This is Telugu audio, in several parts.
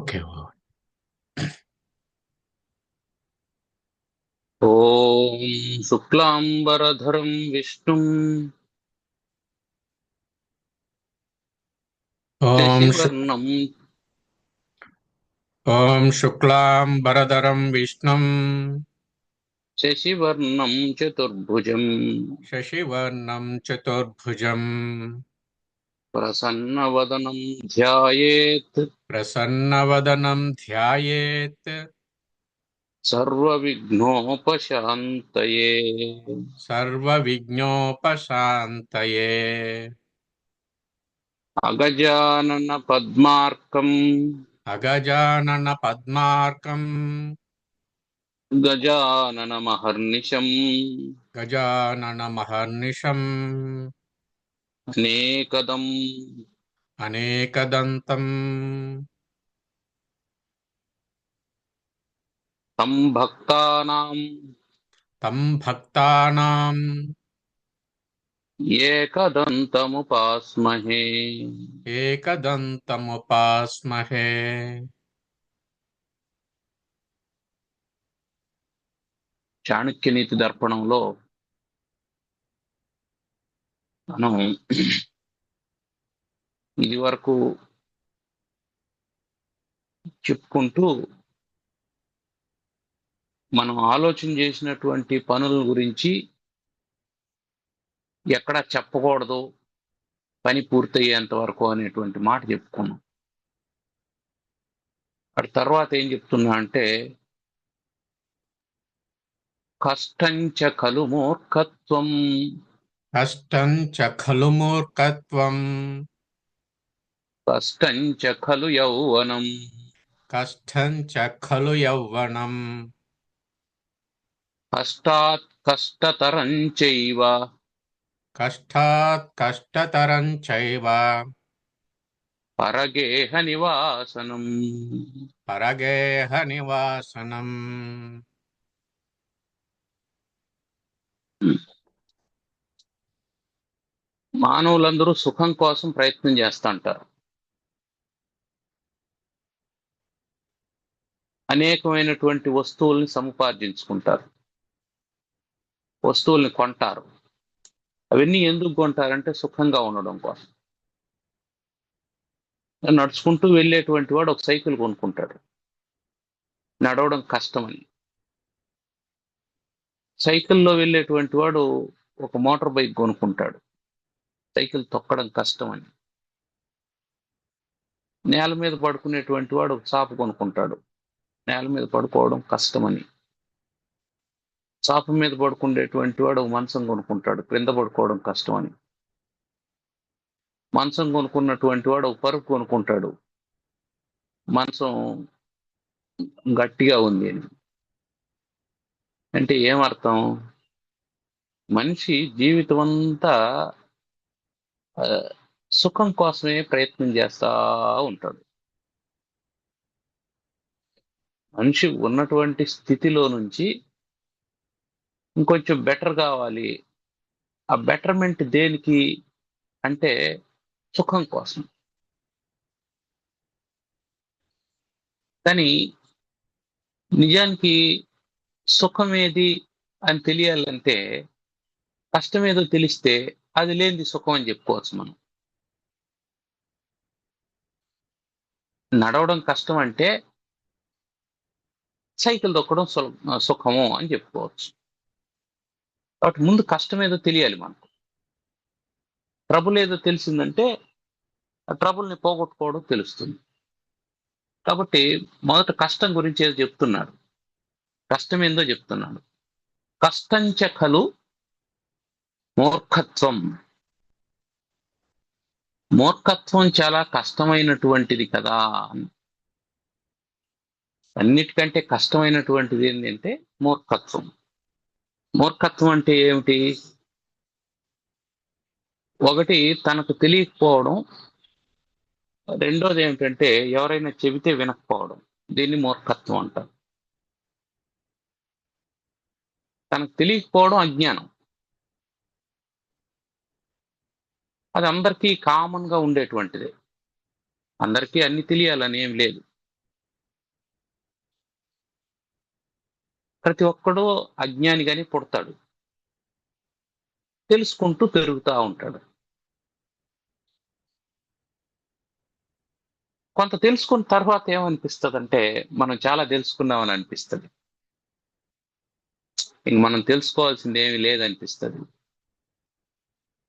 ఓకే. ఓం శుక్లాంబరధరం విష్ణుం శశివర్ణం ఓం శుక్లాంబరధరం విష్ణుం శశివర్ణం చతుర్భుజం శశివర్ణం చతుర్భుజం ప్రసన్నవదనం ధ్యాయేత్ ప్రసన్నవదనం ధ్యాయేత్ సర్వవిఘ్నోపశాంతయే. సర్వవిఘ్నోపశాంతయే. అగజానన పద్మార్కం అగజానన పద్మార్కం గజానన మహర్నిశం గజానన మహర్నిశం అనేకదం అనేకదంతం తం భక్తానాం తం భక్తానాం ఏకదంతముపాస్మహే. ఏకదంతముపాస్మహే. చాణక్యనీతి దర్పణంలో మనం ఇది వరకు చెప్పుకుంటూ మనం ఆలోచన చేసినటువంటి పనుల గురించి ఎక్కడ చెప్పకూడదు, పని పూర్తయ్యేంత వరకు అనేటువంటి మాట చెప్పుకున్నాం. అటు తర్వాత ఏం చెప్తున్నా అంటే, కష్టంచ ఖలు మూర్ఖత్వం కష్టం చ ఖలు మూర్ఖత్వం కష్టంచ ఖలు యౌవనం కష్టం చ ఖలు యౌవనం కష్టాత్ కష్టతరం చైవ కష్టాత్ కష్టతరం చైవ పరగేహ నివాసనం. పరగేహ నివాసనం. మానవులందరూ సుఖం కోసం ప్రయత్నం చేస్తుంటారు. అనేకమైనటువంటి వస్తువుల్ని సముపార్జించుకుంటారు, వస్తువుల్ని కొంటారు. అవన్నీ ఎందుకు కొంటారంటే సుఖంగా ఉండడం కోసం. నడుచుకుంటూ వెళ్ళేటువంటి వాడు ఒక సైకిల్ కొనుక్కుంటాడు, నడవడం కష్టమని. సైకిల్లో వెళ్ళేటువంటి వాడు ఒక మోటార్ బైక్ కొనుక్కుంటాడు, సైకిల్ తొక్కడం కష్టమని. నేల మీద పడుకునేటువంటి వాడు ఒక చాప కొనుక్కుంటాడు, నేల మీద పడుకోవడం కష్టమని. చాప మీద పడుకునేటువంటి వాడు ఒక మంచం కొనుక్కుంటాడు, క్రింద పడుకోవడం కష్టమని. మంచం కొనుక్కున్నటువంటి వాడు ఒక పరుపు కొనుక్కుంటాడు, మంచం గట్టిగా ఉంది అని. అంటే ఏమర్థం? మనిషి జీవితం అంతా సుఖం కోసమే ప్రయత్నం చేస్తా ఉంటాడు. మనిషి ఉన్నటువంటి స్థితిలో నుంచి ఇంకొంచెం బెటర్ కావాలి. ఆ బెటర్మెంట్ దేనికి అంటే సుఖం కోసం. కానీ నిజానికి సుఖం ఏది అని తెలియాలంటే కష్టమేదో తెలిస్తే అది లేనిది సుఖం అని చెప్పుకోవచ్చు మనం. నడవడం కష్టం అంటే సైకిల్ తొక్కడం సుఖము అని చెప్పుకోవచ్చు. కాబట్టి ముందు కష్టం ఏదో తెలియాలి మనకు. ట్రబుల్ ఏదో తెలిసిందంటే ఆ ట్రబుల్ని పోగొట్టుకోవడం తెలుస్తుంది. కాబట్టి మొదట కష్టం గురించి ఏదో చెప్తున్నాడు, కష్టం ఏందో చెప్తున్నాడు. కష్టంచ ఖలు మూర్ఖత్వం. మూర్ఖత్వం చాలా కష్టమైనటువంటిది కదా. అన్నిటికంటే కష్టమైనటువంటిది ఏంటంటే మూర్ఖత్వం. మూర్ఖత్వం అంటే ఏమిటి? ఒకటి తనకు తెలియకపోవడం, రెండోది ఏమిటంటే ఎవరైనా చెబితే వినకపోవడం. దీన్ని మూర్ఖత్వం అంటారు. తనకు తెలియకపోవడం అజ్ఞానం. అది అందరికీ కామన్ గా ఉండేటువంటిదే. అందరికీ అన్ని తెలియాలని ఏం లేదు. ప్రతి ఒక్కడు అజ్ఞానిగానే పుడతాడు, తెలుసుకుంటూ పెరుగుతూ ఉంటాడు. కొంత తెలుసుకున్న తర్వాత ఏమనిపిస్తుందంటే మనం చాలా తెలుసుకున్నామని అనిపిస్తుంది. ఇంక మనం తెలుసుకోవాల్సింది ఏమీ లేదనిపిస్తుంది.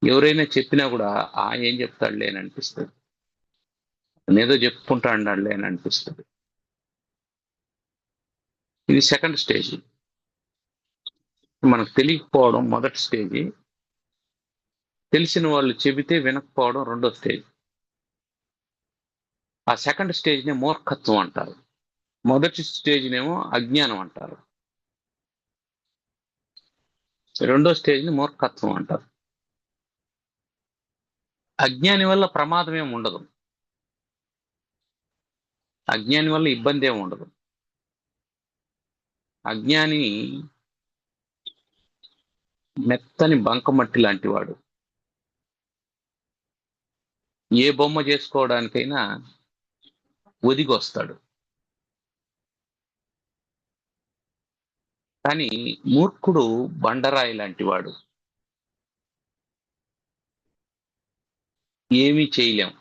ఎవరైనా చెప్పినా కూడా ఏం చెప్తాడులే అని అనిపిస్తుంది, ఏదో చెప్పుకుంటా అన్నాడులే అని అనిపిస్తుంది. ఇది సెకండ్ స్టేజ్. మనకు తెలియకపోవడం మొదటి స్టేజ్, తెలిసిన వాళ్ళు చెబితే వినకపోవడం రెండో స్టేజ్. ఆ సెకండ్ స్టేజ్ని మూర్ఖత్వం అంటారు, మొదటి స్టేజ్నేమో అజ్ఞానం అంటారు, రెండో స్టేజ్ని మూర్ఖత్వం అంటారు. అజ్ఞాని వల్ల ప్రమాదం ఏమి ఉండదు, అజ్ఞాని వల్ల ఇబ్బంది ఏమి ఉండదు. అజ్ఞాని మెత్తని బంకమట్టి లాంటి వాడు. ఏ బొమ్మ చేసుకోవడానికైనా ఒదిగి వస్తాడు. కానీ మూర్ఖుడు బండరాయి లాంటి వాడు, ఏమీ చేయలేం.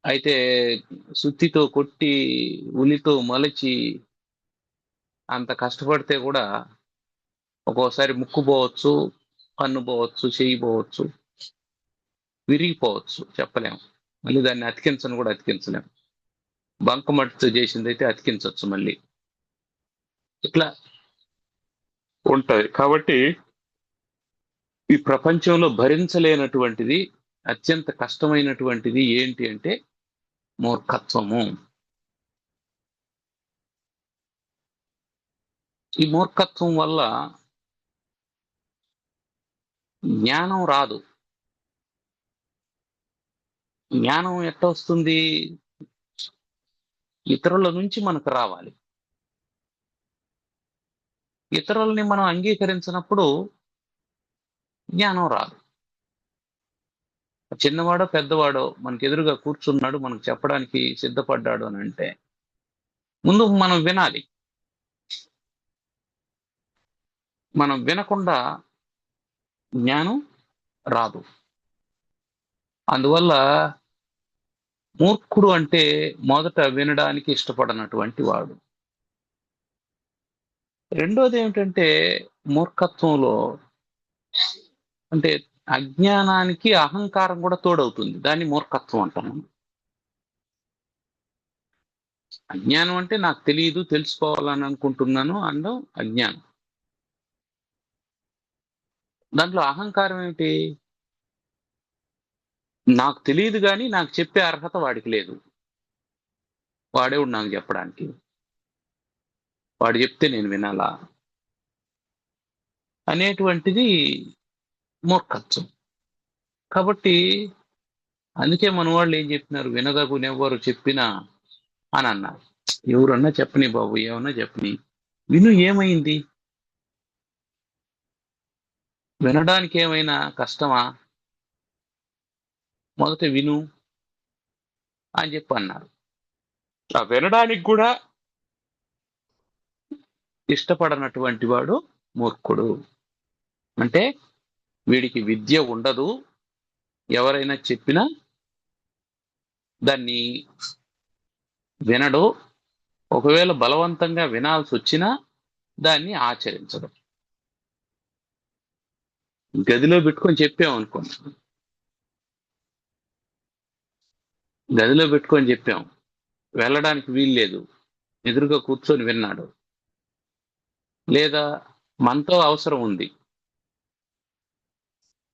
అయితే సుత్తితో కొట్టి ఉలితో మలచి అంత కష్టపడితే కూడా ఒక్కోసారి ముక్కు పోవచ్చు, కన్ను పోవచ్చు, చెయ్యి పోవచ్చు, విరిగిపోవచ్చు, చెప్పలేం. మళ్ళీ దాన్ని అతికించను కూడా అతికించలేం. బంకమట్టితో చేసింది అయితే అతికించవచ్చు మళ్ళీ. ఇట్లా ఉంటది. కాబట్టి ఈ ప్రపంచంలో భరించలేనటువంటిది, అత్యంత కష్టమైనటువంటిది ఏంటి అంటే మూర్ఖత్వము. ఈ మూర్ఖత్వం వల్ల జ్ఞానం రాదు. జ్ఞానం ఎట్ట వస్తుంది? ఇతరుల నుంచి మనకు రావాలి. ఇతరుల్ని మనం అంగీకరించినప్పుడు జ్ఞానం రాదు. చిన్నవాడో పెద్దవాడో మనకు ఎదురుగా కూర్చున్నాడు, మనకు చెప్పడానికి సిద్ధపడ్డాడు అని అంటే ముందు మనం వినాలి. మనం వినకుండా జ్ఞానం రాదు. అందువల్ల మూర్ఖుడు అంటే మొదట వినడానికి ఇష్టపడనటువంటి వాడు. రెండోది ఏమిటంటే మూర్ఖత్వంలో అంటే అజ్ఞానానికి అహంకారం కూడా తోడవుతుంది, దాన్ని మూర్ఖత్వం అంటాము. అజ్ఞానం అంటే నాకు తెలియదు, తెలుసుకోవాలని అనుకుంటున్నాను అనడం అజ్ఞానం. దాంట్లో అహంకారం ఏమిటి? నాకు తెలియదు కానీ నాకు చెప్పే అర్హత వాడికి లేదు, వాడేవాడు నాకు చెప్పడానికి, వాడు చెప్తే నేను వినాలా అనేటువంటిది మూర్ఖత్వం. కాబట్టి అందుకే మన వాళ్ళు ఏం చెప్పినారు, వినదగునెవ్వరు చెప్పినా అని అన్నారు. ఎవరన్నా చెప్పని బాబు, ఏమన్నా చెప్పని, విను. ఏమైంది? వినడానికి ఏమైనా కష్టమా? మొదట విను అని చెప్పి అన్నారు. ఆ వినడానికి కూడా ఇష్టపడనటువంటి వాడు మూర్ఖుడు. అంటే వీడికి విద్య ఉండదు, ఎవరైనా చెప్పినా దాన్ని వినడు, ఒకవేళ బలవంతంగా వినాల్సి వచ్చినా దాన్ని ఆచరించడు. గదిలో పెట్టుకొని చెప్పామనుకోండి, గదిలో పెట్టుకొని చెప్పాం, వెళ్ళడానికి వీలు లేదు, ఎదురుగా కూర్చొని విన్నాడు. లేదా మనతో అవసరం ఉంది,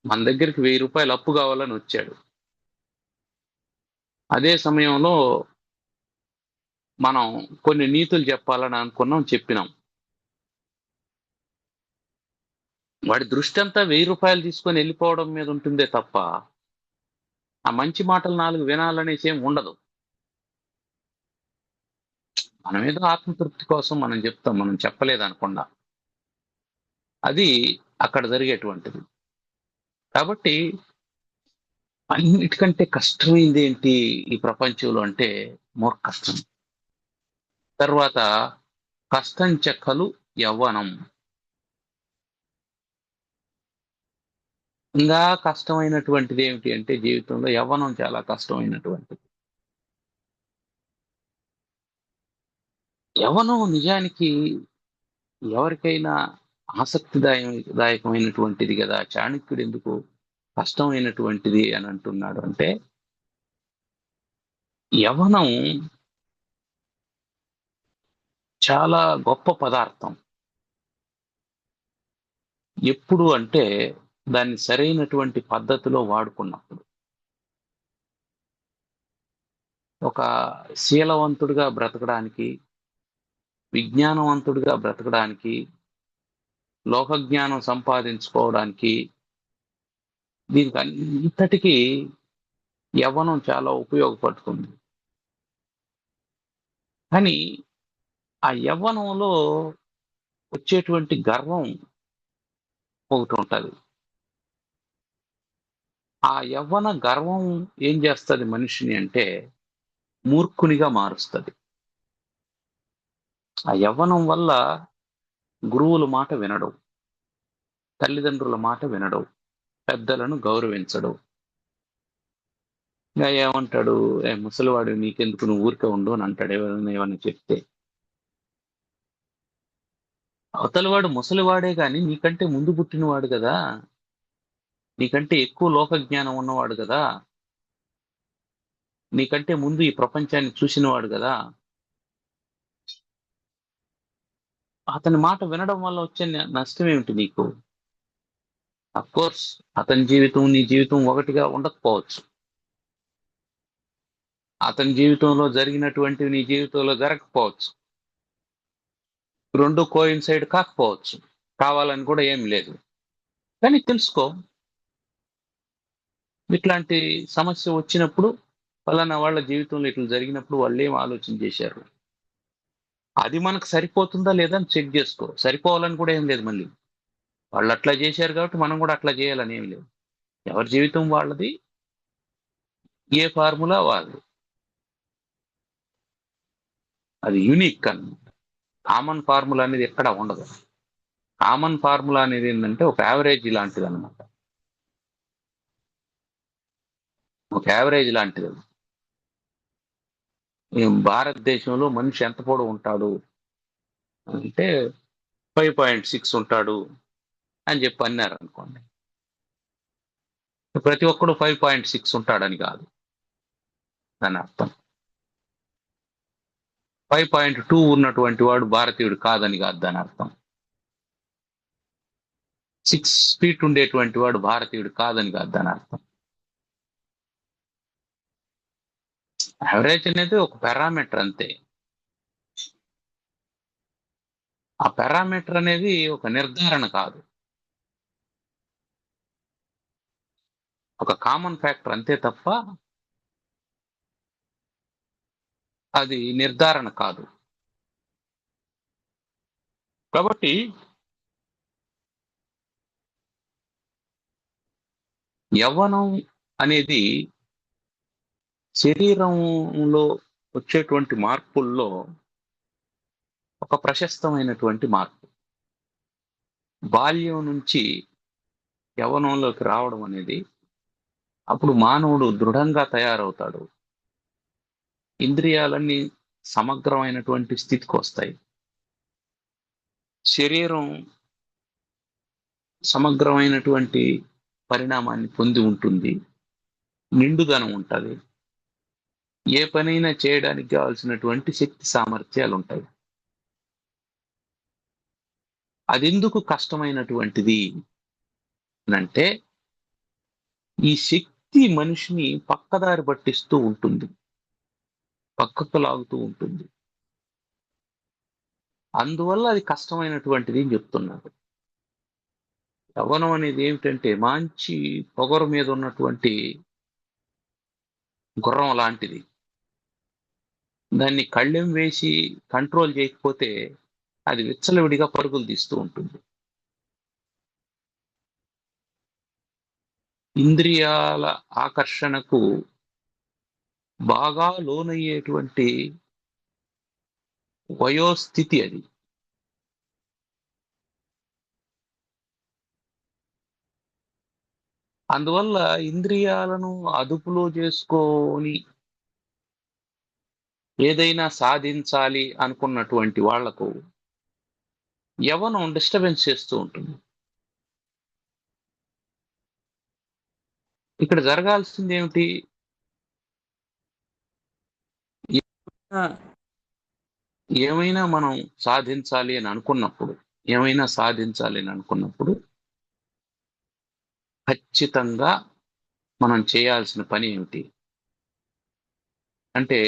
మన దగ్గరికి 1000 రూపాయలు అప్పు కావాలని వచ్చాడు. అదే సమయంలో మనం కొన్ని నీతులు చెప్పాలని అనుకున్నాం, చెప్పినాం. వాడి దృష్టి అంతా 1000 రూపాయలు తీసుకొని వెళ్ళిపోవడం మీద ఉంటుందే తప్ప ఆ మంచి మాటలు 4 వినాలనేసి ఏం ఉండదు. మనం ఏదో ఆత్మతృప్తి కోసం మనం చెప్తాం, మనం చెప్పలేదనకుండా. అది అక్కడ జరిగేటువంటిది. కాబట్టి అన్నిటికంటే కష్టమైంది ఏంటి ఈ ప్రపంచంలో అంటే మూర్ఖత్వం. తర్వాత కష్టంచ ఖలు యవ్వనం. ఇంకా కష్టమైనటువంటిది ఏమిటి అంటే జీవితంలో యవ్వనం చాలా కష్టమైనటువంటిది. యవ్వనం నిజానికి ఎవరికైనా దాయకమైనటువంటిది కదా. చాణక్యుడు ఎందుకు కష్టమైనటువంటిది అని అంటున్నాడు అంటే, యవ్వనం చాలా గొప్ప పదార్థం. ఎప్పుడు అంటే దాన్ని సరైనటువంటి పద్ధతిలో వాడుకున్నప్పుడు. ఒక శీలవంతుడిగా బ్రతకడానికి, విజ్ఞానవంతుడిగా బ్రతకడానికి, లోకజ్ఞానం సంపాదించుకోవడానికి, దీనికి అంతటికీ యవ్వనం చాలా ఉపయోగపడుతుంది. కానీ ఆ యవ్వనంలో వచ్చేటువంటి గర్వం ఒకటి ఉంటది. ఆ యవ్వన గర్వం ఏం చేస్తది మనిషిని అంటే మూర్ఖునిగా మారుస్తది. ఆ యవ్వనం వల్ల గురువుల మాట వినడు, తల్లిదండ్రుల మాట వినడు, పెద్దలను గౌరవించడు. ఇంకా ఏమంటాడు, ఏ ముసలివాడు నీకెందుకు, నువ్వు ఊరికే ఉండు అని అంటాడు ఎవరైనా ఏమన్నా చెప్తే. అవతలివాడు ముసలివాడే గాని నీకంటే ముందు పుట్టినవాడు కదా, నీకంటే ఎక్కువ లోక జ్ఞానం ఉన్నవాడు కదా, నీకంటే ముందు ఈ ప్రపంచాన్ని చూసినవాడు కదా. అతని మాట వినడం వల్ల వచ్చే నష్టం ఏమిటి నీకు? కోర్స్ అతని జీవితం నీ జీవితం ఒకటిగా ఉండకపోవచ్చు. అతని జీవితంలో జరిగినటువంటివి నీ జీవితంలో జరగకపోవచ్చు. రెండు కోయిన్సైడ్ కాకపోవచ్చు. కావాలని కూడా ఏం లేదు. కానీ తెలుసుకో, ఇట్లాంటి సమస్య వచ్చినప్పుడు ఫలానా వాళ్ళ జీవితంలో ఇట్లా జరిగినప్పుడు వాళ్ళు ఏం ఆలోచన చేశారు, అది మనకు సరిపోతుందా లేదా అని చెక్ చేసుకో. సరిపోవాలని కూడా ఏం లేదు. మళ్ళీ వాళ్ళు అట్లా చేశారు కాబట్టి మనం కూడా అట్లా చేయాలని ఏం లేదు. ఎవరి జీవితం వాళ్ళది, ఏ ఫార్ములా వాళ్ళది. అది యూనిక్ అన్నమాట. కామన్ ఫార్ములా అనేది ఎక్కడ ఉండదు. కామన్ ఫార్ములా అనేది ఏంటంటే ఒక యావరేజ్ లాంటిది అనమాట. ఒక యావరేజ్ లాంటిది. ఈ భారతదేశంలో మనిషి ఎంత పొడవు ఉంటాడు అంటే 5.6 ఉంటాడు అని చెప్పి అన్నారు అనుకోండి. ప్రతి ఒక్కడు 5.6 ఉంటాడని కాదు దాని అర్థం. 5.2 ఉన్నటువంటి వాడు భారతీయుడు కాదని కాదు దాని అర్థం. 6 ఫీట్ ఉండేటువంటి వాడు భారతీయుడు కాదని కాదు దాని అర్థం. యావరేజ్ అనేది ఒక పారామీటర్ అంతే. ఆ పారామీటర్ అనేది ఒక నిర్ధారణ కాదు, ఒక కామన్ ఫ్యాక్టర్ అంతే తప్ప అది నిర్ధారణ కాదు. కాబట్టి యవ్వనం అనేది శరీరంలో వచ్చేటువంటి మార్పుల్లో ఒక ప్రశస్తమైనటువంటి మార్పు. బాల్యం నుంచి యవ్వనంలోకి రావడం అనేది, అప్పుడు మానవుడు దృఢంగా తయారవుతాడు. ఇంద్రియాలన్నీ సమగ్రమైనటువంటి స్థితికి వస్తాయి. శరీరం సమగ్రమైనటువంటి పరిణామాన్ని పొంది ఉంటుంది. నిండుదనం ఉంటుంది. ఏ పనైనా చేయడానికి కావాల్సినటువంటి శక్తి సామర్థ్యాలు ఉంటాయి. అదెందుకు కష్టమైనటువంటిది అంటే, ఈ శక్తి మనిషిని పక్కదారి పట్టిస్తూ ఉంటుంది, పక్కకు లాగుతూ ఉంటుంది. అందువల్ల అది కష్టమైనటువంటిది అని చెప్తున్నారు. యవ్వనం అనేది ఏమిటంటే మంచి పొగరు మీద ఉన్నటువంటి గుర్రం లాంటిది. దాన్ని కళ్ళెం వేసి కంట్రోల్ చేయకపోతే అది విచ్చలవిడిగా పరుగులు తీస్తూ ఉంటుంది. ఇంద్రియాల ఆకర్షణకు బాగా లోనయ్యేటువంటి వయోస్థితి అది. అందువల్ల ఇంద్రియాలను అదుపులో చేసుకొని ఏదైనా సాధించాలి అనుకున్నటువంటి వాళ్లకు యవ్వనం డిస్టర్బెన్స్ చేస్తూ ఉంటుంది. ఇక్కడ జరగాల్సింది ఏమిటి? ఏమైనా మనం సాధించాలి అని అనుకున్నప్పుడు ఖచ్చితంగా మనం చేయాల్సిన పని ఏమిటి అంటే,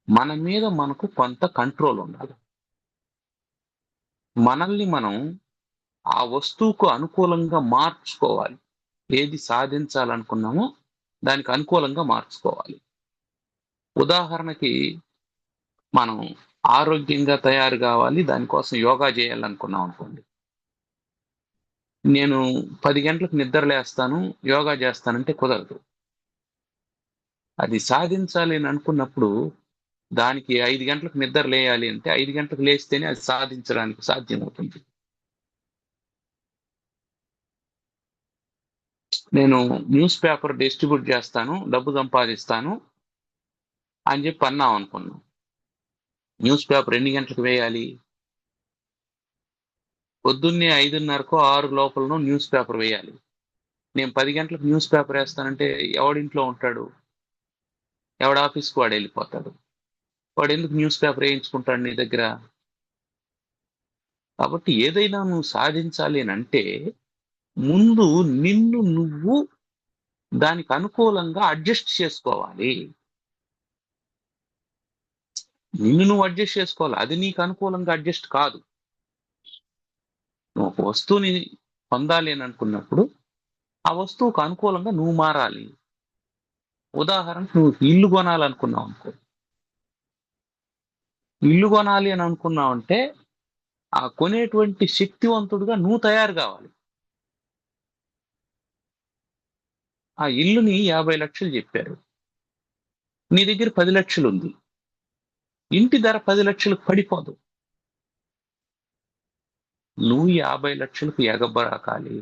మన మీద మనకు కొంత కంట్రోల్ ఉండాలి. మనల్ని మనం ఆ వస్తువుకు అనుకూలంగా మార్చుకోవాలి. ఏది సాధించాలనుకున్నామో దానికి అనుకూలంగా మార్చుకోవాలి. ఉదాహరణకి మనం ఆరోగ్యంగా తయారు కావాలి, దానికోసం యోగా చేయాలనుకున్నాం అనుకోండి. నేను 10 గంటలకు నిద్ర లేస్తాను, యోగా చేస్తానంటే కుదరదు. అది సాధించాలి అని అనుకున్నప్పుడు దానికి 5 గంటలకు నిద్ర లేయాలి అంటే 5 గంటలకు లేస్తేనే అది సాధించడానికి సాధ్యమవుతుంది. నేను న్యూస్ పేపర్ డిస్ట్రిబ్యూట్ చేస్తాను, డబ్బు సంపాదిస్తాను అని చెప్పి అన్నాం అనుకున్నాం. న్యూస్ పేపర్ ఎన్ని గంటలకు వేయాలి? పొద్దున్నే 5:30కో 6 లోపలనో న్యూస్ పేపర్ వేయాలి. నేను 10 గంటలకు న్యూస్ పేపర్ వేస్తానంటే ఎవడింట్లో ఉంటాడు? ఎవడ ఆఫీస్కి వాడు వెళ్ళిపోతాడు. వాడు ఎందుకు న్యూస్ పేపర్ వేయించుకుంటాడు నీ దగ్గర? కాబట్టి ఏదైనా నువ్వు సాధించాలి అని అంటే ముందు నిన్ను నువ్వు దానికి అనుకూలంగా అడ్జస్ట్ చేసుకోవాలి. నిన్ను నువ్వు అడ్జస్ట్ చేసుకోవాలి. అది నీకు అనుకూలంగా అడ్జస్ట్ కాదు. నువ్వు ఒక వస్తువుని పొందాలి అని అనుకున్నప్పుడు ఆ వస్తువుకు అనుకూలంగా నువ్వు మారాలి. ఉదాహరణకు నువ్వు ఇల్లు కొనాలనుకున్నావు అనుకో. ఇల్లు కొనాలి అని అనుకున్నావు అంటే ఆ కొనేటువంటి శక్తివంతుడుగా నువ్వు తయారు కావాలి. ఆ ఇల్లుని 50 లక్షలు చెప్పారు, నీ దగ్గర 10 లక్షలు ఉంది. ఇంటి ధర 10 లక్షలకు పడిపోదు. నువ్వు 50 లక్షలకు ఎగబరాకాలి.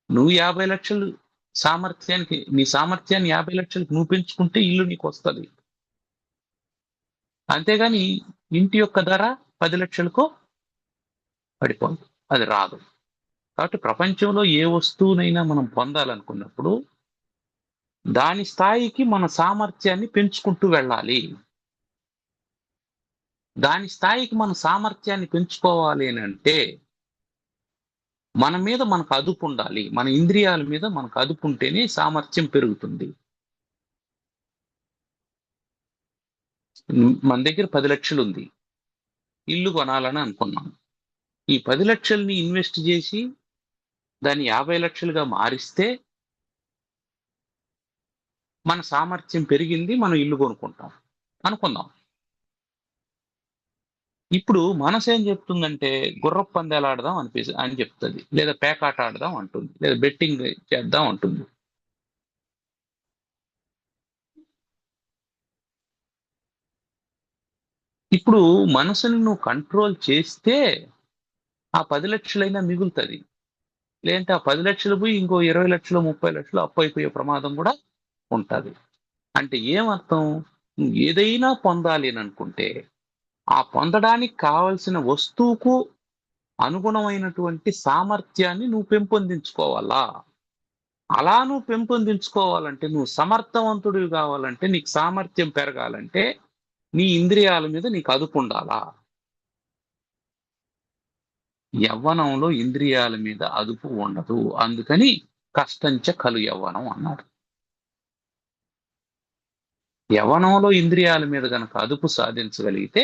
నువ్వు 50 లక్షలు నీ సామర్థ్యాన్ని 50 లక్షలకు నువ్వు పెంచుకుంటే ఇల్లు నీకు వస్తుంది. అంతేగాని ఇంటి యొక్క ధర 10 లక్షలకు పడిపోదు, అది రాదు. కాబట్టి ప్రపంచంలో ఏ వస్తువునైనా మనం పొందాలనుకున్నప్పుడు దాని స్థాయికి మన సామర్థ్యాన్ని పెంచుకుంటూ వెళ్ళాలి. దాని స్థాయికి మన సామర్థ్యాన్ని పెంచుకోవాలి అని అంటే మన మీద మనకు అదుపు ఉండాలి. మన ఇంద్రియాల మీద మనకు అదుపు ఉంటేనే సామర్థ్యం పెరుగుతుంది. మన దగ్గర 10 లక్షలు ఉంది, ఇల్లు కొనాలని అనుకున్నాం. ఈ 10 లక్షల్ని ఇన్వెస్ట్ చేసి దాన్ని 50 లక్షలుగా మారిస్తే మన సామర్థ్యం పెరిగింది, మనం ఇల్లు కొనుక్కుంటాం అనుకుందాం. ఇప్పుడు మనసు ఏం చెప్తుందంటే గుర్రపు పందాలు ఆడదాం అని చెప్తుంది, లేదా పేకాట ఆడదాం అంటుంది, లేదా బెట్టింగ్ చేద్దాం అంటుంది. ఇప్పుడు మనసుని నువ్వు కంట్రోల్ చేస్తే ఆ 10 లక్షలైనా మిగులుతుంది. లేదంటే ఆ 10 లక్షలు పోయి ఇంకో 20 లక్షలు 30 లక్షలు అప్పు అయిపోయే ప్రమాదం కూడా ఉంటుంది. అంటే ఏమర్థం? నువ్వు ఏదైనా పొందాలి అని అనుకుంటే ఆ పొందడానికి కావలసిన వస్తువుకు అనుగుణమైనటువంటి సామర్థ్యాన్ని నువ్వు పెంపొందించుకోవాలా. అలా నువ్వు పెంపొందించుకోవాలంటే, నువ్వు సమర్థవంతుడివి కావాలంటే, నీకు సామర్థ్యం పెరగాలంటే నీ ఇంద్రియాల మీద నీకు అదుపు ఉండాలా. యవ్వనంలో ఇంద్రియాల మీద అదుపు ఉండదు. అందుకని కష్టంచ కలు యవ్వనం అన్నాడు. యవ్వనంలో ఇంద్రియాల మీద గనక అదుపు సాధించగలిగితే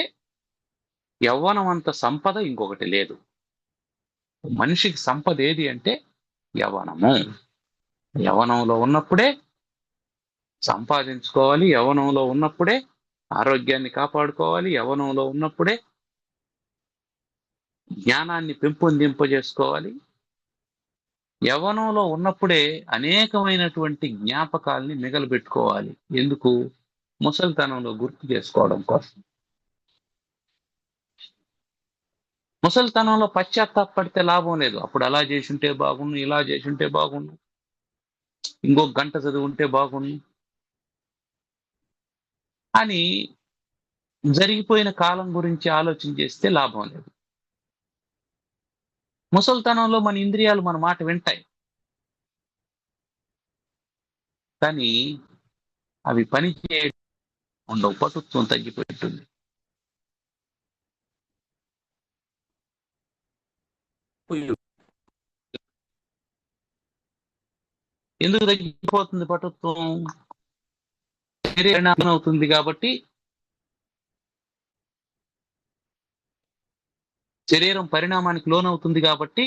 యవ్వనం అంత సంపద ఇంకొకటి లేదు. మనిషికి సంపద ఏది అంటే యవ్వనము. యవ్వనంలో ఉన్నప్పుడే సంపాదించుకోవాలి, యవ్వనంలో ఉన్నప్పుడే ఆరోగ్యాన్ని కాపాడుకోవాలి, యవ్వనంలో ఉన్నప్పుడే జ్ఞానాన్ని పెంపొందింపజేసుకోవాలి. యవ్వనంలో ఉన్నప్పుడే అనేకమైనటువంటి జ్ఞాపకాల్ని మిగలబెట్టుకోవాలి. ఎందుకు? ముసలితనంలో గుర్తు చేసుకోవడం కోసం. ముసలితనంలో పశ్చాత్తాపడితే లాభం లేదు. అప్పుడు అలా చేసుంటే బాగుండు, ఇలా చేసుంటే బాగుండు, ఇంకొక గంట చదువుంటే బాగుండు అని జరిగిపోయిన కాలం గురించి ఆలోచన చేస్తే లాభం లేదు. ముసలితనంలో మన ఇంద్రియాలు మన మాట వింటాయి. కానీ అవి పని చేయడం ఉండవు. పటుత్వం తగ్గిపోతుంది. ఎందుకు తగ్గిపోతుంది పటుత్వం? శరీరం అవుతుంది కాబట్టి, శరీరం పరిణామానికి లోనవుతుంది కాబట్టి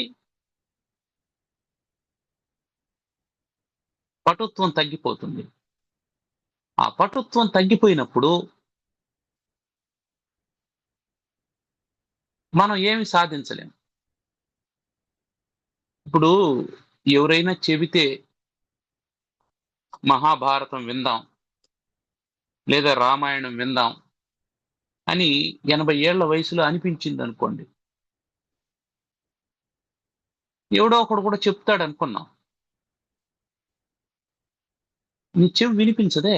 పటుత్వం తగ్గిపోతుంది. ఆ పటుత్వం తగ్గిపోయినప్పుడు మనం ఏమి సాధించలేం. ఇప్పుడు ఎవరైనా చెబితే మహాభారతం విందాం లేదా రామాయణం విందాం అని 80 ఏళ్ల వయసులో అనిపించింది అనుకోండి, ఎవడో ఒకడు కూడా చెప్తాడు అనుకున్నాం, నీ చెవి వినిపించదే.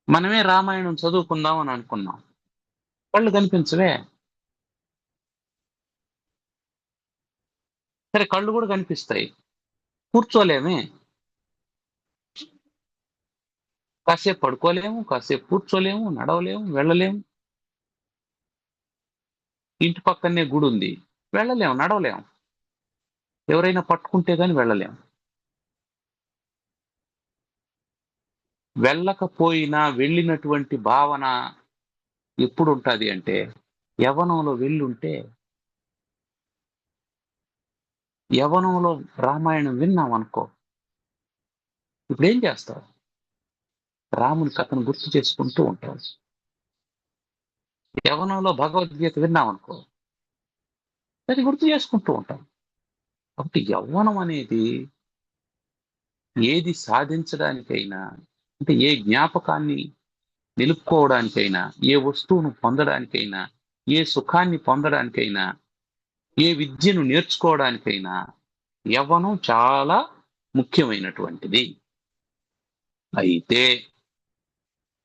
మనమే రామాయణం చదువుకుందాం అని అనుకున్నాం, కళ్ళు కనిపించవే. సరే, కళ్ళు కూడా కనిపిస్తాయి, కూర్చోలేమే. కాసేపు పడుకోలేము, కాసేపు కూర్చోలేము, నడవలేము, వెళ్ళలేము. ఇంటి పక్కనే గుడి ఉంది, వెళ్ళలేము, నడవలేము. ఎవరైనా పట్టుకుంటే గాని వెళ్ళలేము. వెళ్ళకపోయినా వెళ్ళినటువంటి భావన ఎప్పుడు ఉంటుంది అంటే, యవ్వనంలో వెళ్ళుంటే, యవ్వనంలో రామాయణం విన్నాం అనుకో, ఇప్పుడు ఏం చేస్తావు? రాముని కథను గుర్తు చేసుకుంటూ ఉంటావు. యవ్వనంలో భగవద్గీత విన్నాం అనుకో, అది గుర్తు చేసుకుంటూ ఉంటాం. కాబట్టి యవ్వనం అనేది ఏది సాధించడానికైనా, అంటే ఏ జ్ఞాపకాన్ని నిలుపుకోవడానికైనా, ఏ వస్తువును పొందడానికైనా, ఏ సుఖాన్ని పొందడానికైనా, ఏ విద్యను నేర్చుకోవడానికైనా యవ్వనం చాలా ముఖ్యమైనటువంటిది. అయితే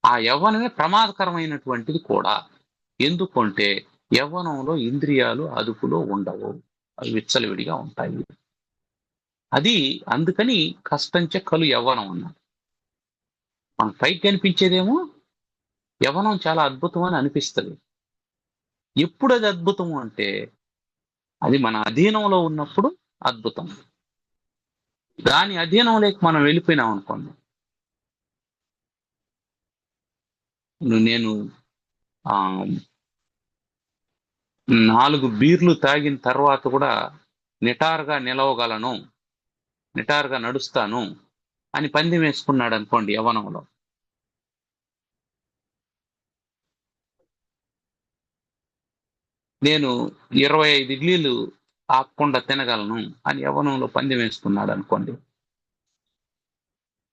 ఆ యవ్వనమే ప్రమాదకరమైనటువంటిది కూడా. ఎందుకంటే యవ్వనంలో ఇంద్రియాలు అదుపులో ఉండవు, అవి విచ్చలవిడిగా ఉంటాయి. అది అందుకని కష్టంచ కలు యవ్వనం అన్నారు. మన పైకి కనిపించేదేమో యవ్వనం చాలా అద్భుతం అని అనిపిస్తుంది. ఎప్పుడు అది అద్భుతం అంటే, అది మన అధీనంలో ఉన్నప్పుడు అద్భుతం. దాని అధీనంలోకి మనం వెళ్ళిపోయినాం అనుకోండి, నేను ఆ 4 బీర్లు తాగిన తర్వాత కూడా నిటారుగా నిలవగలను, నిటారుగా నడుస్తాను అని పందెం వేసుకున్నాడు అనుకోండి యవ్వనంలో. నేను 25 ఇడ్లీలు ఆపకుండా తినగలను అని యవ్వనంలో పందెం వేసుకున్నాడు అనుకోండి.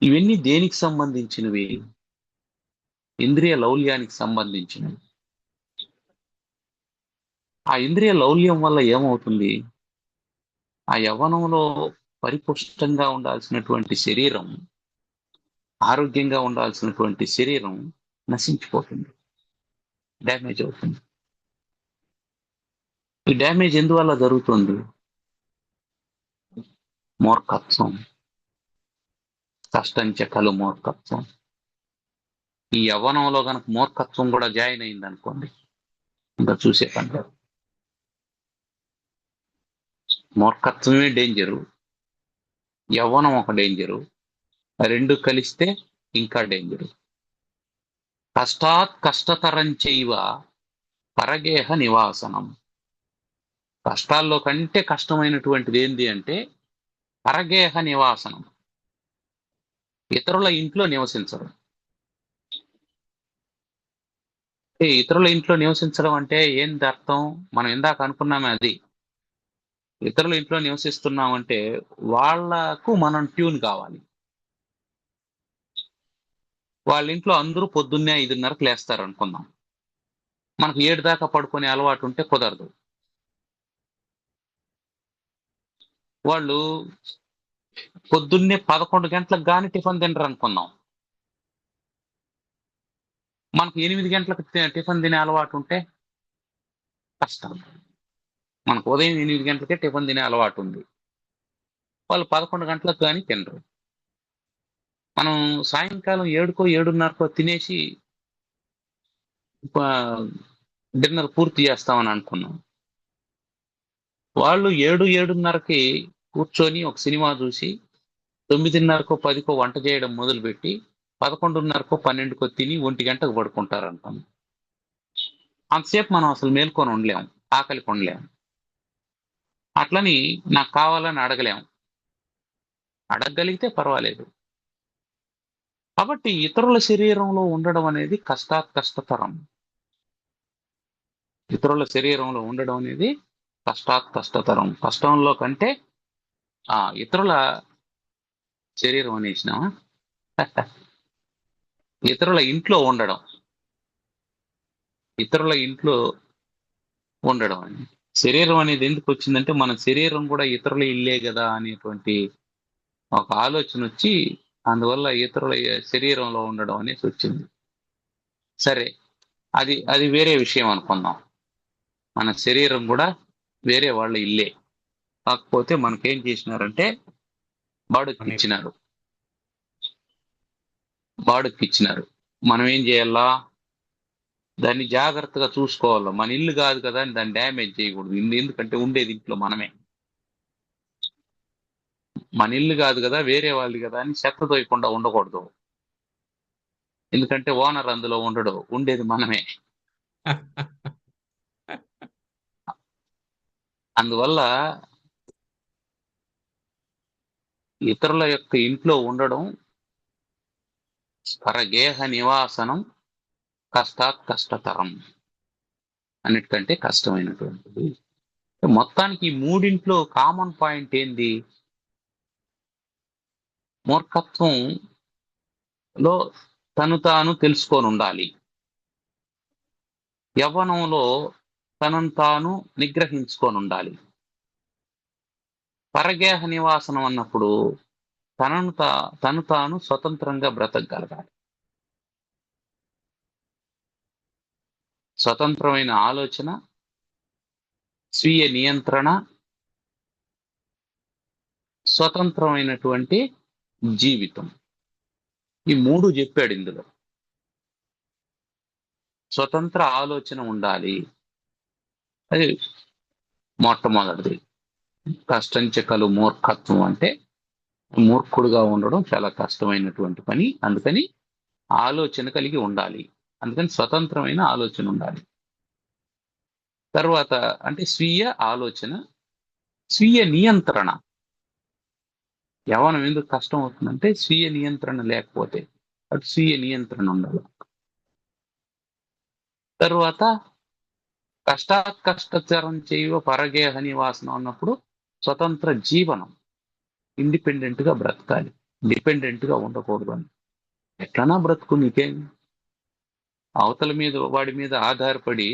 ఇవన్నీ దేనికి సంబంధించినవి? ఇంద్రియ లౌల్యానికి సంబంధించినవి. ఆ ఇంద్రియ లౌల్యం వల్ల ఏమవుతుంది? ఆ యవ్వనంలో పరిపుష్టంగా ఉండాల్సినటువంటి శరీరం, ఆరోగ్యంగా ఉండాల్సినటువంటి శరీరం నశించిపోతుంది, డ్యామేజ్ అవుతుంది. ఈ డ్యామేజ్ ఎందువల్ల జరుగుతుంది? మూర్ఖత్వం. కష్టంచ కలు మూర్ఖత్వం. ఈ యవ్వనంలో గనక మూర్ఖత్వం కూడా జాయిన్ అయింది అనుకోండి, ఇంకా చూసే పని లేదు. మూర్ఖత్వమే డేంజరు, యవ్వనం ఒక డేంజరు, రెండు కలిస్తే ఇంకా డేంజరు. కష్టాత్ కష్టతరం చైవ పరగేహ నివాసనం. కష్టాల్లో కంటే కష్టమైనటువంటిది ఏంది అంటే పరగేహ నివాసనం. ఇతరుల ఇంట్లో నివసించడం. ఇతరుల ఇంట్లో నివసించడం అంటే ఏంది అర్థం? మనం ఇందాక అనుకున్నామే అది. ఇతరుల ఇంట్లో నివసిస్తున్నామంటే వాళ్ళకు మనం ట్యూన్ కావాలి. వాళ్ళ ఇంట్లో అందరూ పొద్దున్నే 5:30కి లేస్తారు అనుకుందాం. మనకు 7 దాకా పడుకునే అలవాటు ఉంటే కుదరదు. వాళ్ళు పొద్దున్నే 11 గంటలకు గాని టిఫిన్ తినరు అనుకుందాం. మనకు 8 గంటలకు టిఫిన్ తినే అలవాటు ఉంటే కష్టం. మనకు ఉదయం 8 గంటలకే టిఫిన్ తినే అలవాటు ఉంది. వాళ్ళు 11 గంటలకు గాని తినరు. మనం సాయంకాలం 7కో 7:30కో తినేసి డిన్నర్ పూర్తి చేస్తామని అనుకున్నాం. వాళ్ళు 7, 7:30కి కూర్చొని ఒక సినిమా చూసి 9:30కో 10కో వంట చేయడం మొదలుపెట్టి 11:30కో 12కో తిని 1 గంటకు పడుకుంటారంటాం. అంతసేపు మనం అసలు మేల్కొని ఉండలేం, ఆకలికి ఉండలేం. అట్లని నాకు కావాలని అడగలేం. అడగగలిగితే పర్వాలేదు. కాబట్టి ఇతరుల శరీరంలో ఉండడం అనేది కష్టతరం. ఇతరుల శరీరంలో ఉండడం అనేది కష్టతరం. కష్టంలో కంటే ఇతరుల శరీరం అనేసినామా ఇతరుల ఇంట్లో ఉండడం. ఇతరుల ఇంట్లో ఉండడం అని శరీరం అనేది ఎందుకు వచ్చిందంటే మన శరీరం కూడా ఇతరుల ఇల్లే కదా అనేటువంటి ఒక ఆలోచన వచ్చి అందువల్ల ఇతరుల శరీరంలో ఉండడం అనేసి వచ్చింది. సరే, అది వేరే విషయం అనుకుందాం. మన శరీరం కూడా వేరే వాళ్ళ ఇల్లే. కాకపోతే మనకేం చేసినారంటే అని బాడుక్కిచ్చినారు. మనం ఏం చేయాలా? దాన్ని జాగ్రత్తగా చూసుకోవాలి. మన ఇల్లు కాదు కదా అని దాన్ని డ్యామేజ్ చేయకూడదు. ఎందుకంటే ఉండేది ఇంట్లో మనమే. మన ఇల్లు కాదు కదా, వేరే వాళ్ళది కదా అని చెత్త తోయకుండా ఉండకూడదు. ఎందుకంటే ఓనర్ అందులో ఉండడు, ఉండేది మనమే. అందువల్ల ఇతరుల యొక్క ఇంట్లో ఉండడం పరగేహ నివాసనం కష్టతరం, అన్నిటికంటే కష్టమైనటువంటిది. మొత్తానికి ఈ మూడింట్లో కామన్ పాయింట్ ఏంది? మూర్ఖత్వంలో తను తాను తెలుసుకొని ఉండాలి. యవ్వనంలో తనను తాను నిగ్రహించుకొని ఉండాలి. పరగేహ నివాసనం అన్నప్పుడు తను తాను స్వతంత్రంగా బ్రతకగలగాలి. స్వతంత్రమైన ఆలోచన, స్వీయ నియంత్రణ, స్వతంత్రమైనటువంటి జీవితం, ఈ మూడు చెప్పాడు ఇందులో. స్వతంత్ర ఆలోచన ఉండాలి, అది మొట్టమొదటిది. కష్టంచకలు మూర్ఖత్వం అంటే మూర్ఖుడుగా ఉండడం చాలా కష్టమైనటువంటి పని. అందుకని ఆలోచన కలిగి ఉండాలి. అందుకని స్వతంత్రమైన ఆలోచన ఉండాలి. తర్వాత అంటే స్వీయ ఆలోచన, స్వీయ నియంత్రణ. యవ్వనం ఎందుకు కష్టం అవుతుందంటే స్వీయ నియంత్రణ లేకపోతే. అటు స్వీయ నియంత్రణ ఉండాలి. తరువాత కష్టతరం చేయవ పరగేహ నివాసనం అన్నప్పుడు స్వతంత్ర జీవనం, ఇండిపెండెంట్ గా బ్రతకాలి, డిపెండెంట్ గా ఉండకూడదు అని. ఎట్లనా బ్రతుకు, నీకేం అవతల మీద వాడి మీద ఆధారపడి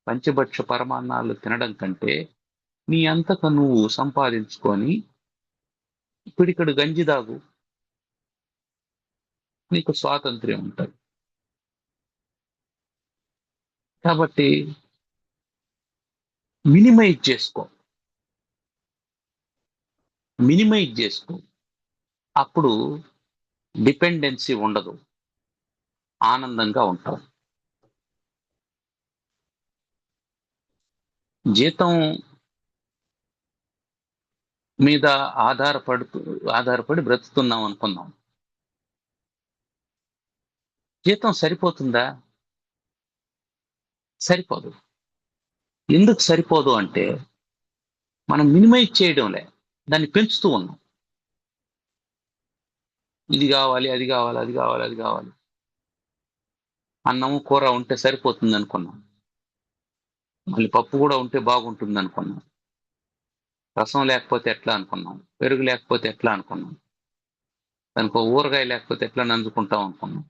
పంచభక్ష పరమాన్నాలు తినడం కంటే నీ అంతకు నువ్వు సంపాదించుకొని పిడికడు గంజి దాగు, నీకు స్వాతంత్ర్యం ఉంటుంది. కాబట్టి మినిమైజ్ చేసుకో, అప్పుడు డిపెండెన్సీ ఉండదు, ఆనందంగా ఉంటావు. జీతం మీద ఆధారపడి బ్రతుకుతున్నాం అనుకుందాం. జీతం సరిపోతుందా? సరిపోదు. ఎందుకు సరిపోదు అంటే మనం మినిమైజ్ చేయడంలే, దాన్ని పెంచుతూ ఉన్నాం. ఇది కావాలి, అది కావాలి, అది కావాలి, అది కావాలి. అన్నము కూర ఉంటే సరిపోతుంది అనుకున్నాం, మళ్ళీ పప్పు కూడా ఉంటే బాగుంటుంది అనుకున్నాం. రసం లేకపోతే ఎట్లా అనుకున్నాం, పెరుగు లేకపోతే ఎట్లా అనుకున్నాం, దానికి ఒక ఊరగాయ లేకపోతే ఎట్లా నంజుకుంటాం అనుకున్నాం.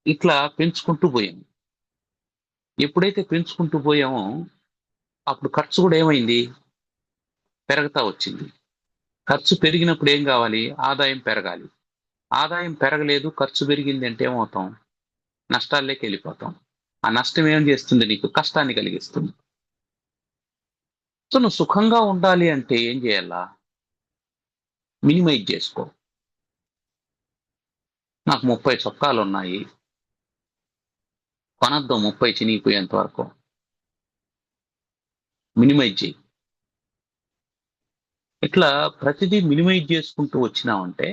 ఇట్లా పెంచుకుంటూ పోయాం. ఎప్పుడైతే పెంచుకుంటూ పోయామో అప్పుడు ఖర్చు కూడా ఏమైంది, పెరుగుతా వచ్చింది. ఖర్చు పెరిగినప్పుడు ఏం కావాలి, ఆదాయం పెరగాలి. ఆదాయం పెరగలేదు, ఖర్చు పెరిగింది అంటే ఏమవుతాం, నష్టాల్లోకి వెళ్ళిపోతాం. ఆ నష్టం ఏం చేస్తుంది, నీకు కష్టాన్ని కలిగిస్తుంది. సో నువ్వు సుఖంగా ఉండాలి అంటే ఏం చేయాలా, మినిమైజ్ చేసుకో. నాకు 30 చొక్కాలు ఉన్నాయి, కొనద్దాం 30 చినిగిపోయేంత వరకు. మినిమైజ్ చేయి. ఇట్లా ప్రతిదీ మినిమైజ్ చేసుకుంటూ వచ్చినామంటే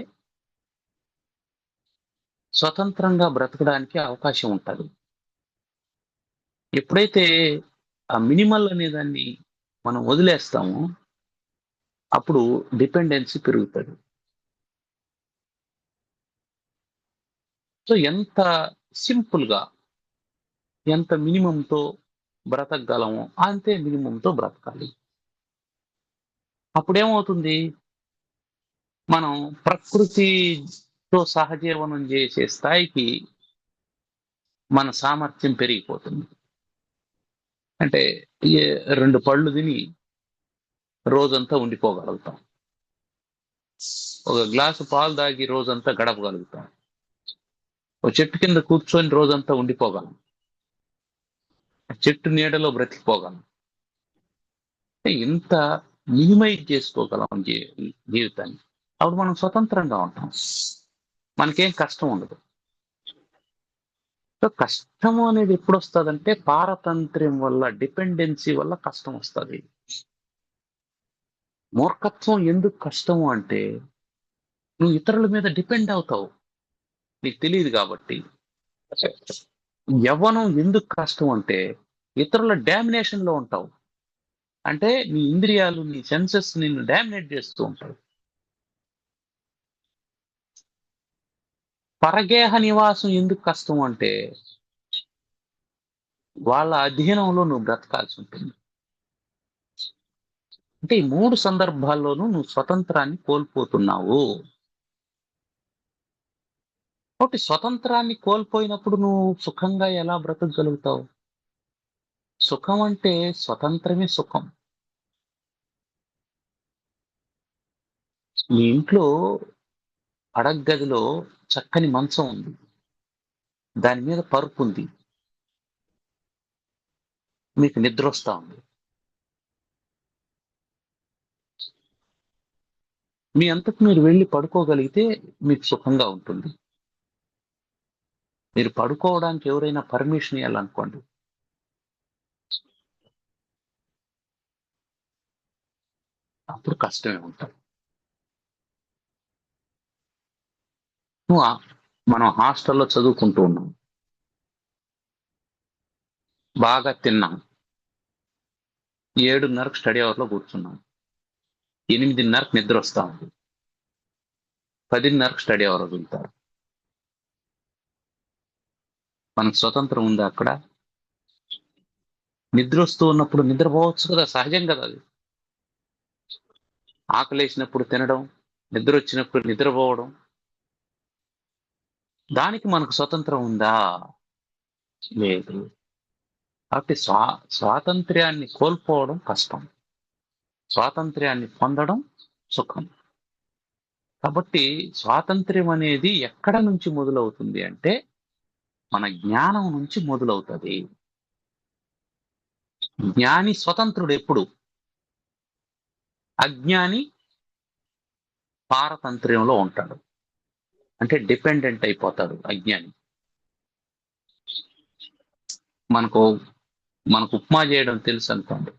స్వతంత్రంగా బ్రతకడానికి అవకాశం ఉంటుంది. ఎప్పుడైతే ఆ మినిమల్ అనే దాన్ని మనం వదిలేస్తామో అప్పుడు డిపెండెన్సీ పెరుగుతుంది. సో ఎంత సింపుల్గా, ఎంత మినిమంతో బ్రతకగలమో అంతే మినిమంతో బ్రతకాలి. అప్పుడేమవుతుంది, మనం ప్రకృతితో సహజీవనం చేసే స్థాయికి మన సామర్థ్యం పెరిగిపోతుంది. అంటే ఏ 2 పళ్ళు తిని రోజంతా ఉండిపోగలుగుతాం, ఒక గ్లాసు పాలు తాగి రోజంతా గడపగలుగుతాం, ఒక చెట్టు కింద కూర్చొని రోజంతా ఉండిపోగలం, చెట్టు నీడలో బ్రతికిపోగలం. ఇంత మినిమైజ్ చేసుకోగలం జీవితాన్ని. అప్పుడు మనం స్వతంత్రంగా ఉంటాం, మనకేం కష్టం ఉండదు. సో కష్టము అనేది ఎప్పుడు వస్తుందంటే పారతంత్ర్యం వల్ల, డిపెండెన్సీ వల్ల కష్టం వస్తుంది. మూర్ఖత్వం ఎందుకు కష్టము అంటే నువ్వు ఇతరుల మీద డిపెండ్ అవుతావు, నీకు తెలియదు కాబట్టి. యవ్వనం ఎందుకు కష్టం అంటే ఇతరుల డామినేషన్ లో ఉంటావు, అంటే నీ ఇంద్రియాలు, నీ సెన్సెస్ నిన్ను డామినేట్ చేస్తూ ఉంటాయి. పరగేహ నివాసం ఎందుకు కష్టం అంటే వాళ్ళ అధీనంలో నువ్వు బ్రతకాల్సి ఉంటుంది. అంటే ఈ 3 సందర్భాల్లోనూ నువ్వు స్వతంత్రాన్ని కోల్పోతున్నావు. కాబట్టి స్వతంత్రాన్ని కోల్పోయినప్పుడు నువ్వు సుఖంగా ఎలా బ్రతకగలుగుతావు? సుఖం అంటే స్వతంత్రమే సుఖం. మీ ఇంట్లో అడగ్గదిలో చక్కని మంచం ఉంది, దాని మీద పరుపు ఉంది, మీకు నిద్ర వస్తా ఉంది. మీ అంతకు మీరు వెళ్ళి పడుకోగలిగితే మీకు సుఖంగా ఉంటుంది. మీరు పడుకోవడానికి ఎవరైనా పర్మిషన్ ఇవ్వాలనుకోండి, అప్పుడు కష్టమే ఉంటుంది. నువ్వు మనం హాస్టల్లో చదువుకుంటూ ఉన్నాం, బాగా తిన్నాం, 7:30కు స్టడీ అవర్లో కూర్చున్నాం, 8:30కు నిద్ర వస్తా ఉంది, 10:30కు స్టడీ అవర్ వదులుతారు. మనకు స్వతంత్రం ఉందా అక్కడ? నిద్ర వస్తూ ఉన్నప్పుడు నిద్రపోవచ్చు కదా, సహజం కదా అది. ఆకలేసినప్పుడు తినడం, నిద్ర వచ్చినప్పుడు నిద్రపోవడం, దానికి మనకు స్వతంత్రం ఉందా? లేదు. కాబట్టి స్వాతంత్ర్యాన్ని కోల్పోవడం కష్టం, స్వాతంత్ర్యాన్ని పొందడం సుఖం. కాబట్టి స్వాతంత్ర్యం అనేది ఎక్కడ నుంచి మొదలవుతుంది అంటే మన జ్ఞానం నుంచి మొదలవుతుంది. జ్ఞాని స్వతంత్రుడు ఎప్పుడు, అజ్ఞాని పారతంత్ర్యంలో ఉంటాడు, అంటే డిపెండెంట్ అయిపోతాడు అజ్ఞాని. మనకు మనకు ఉప్మా చేయడం తెలుసు అనుకోండి,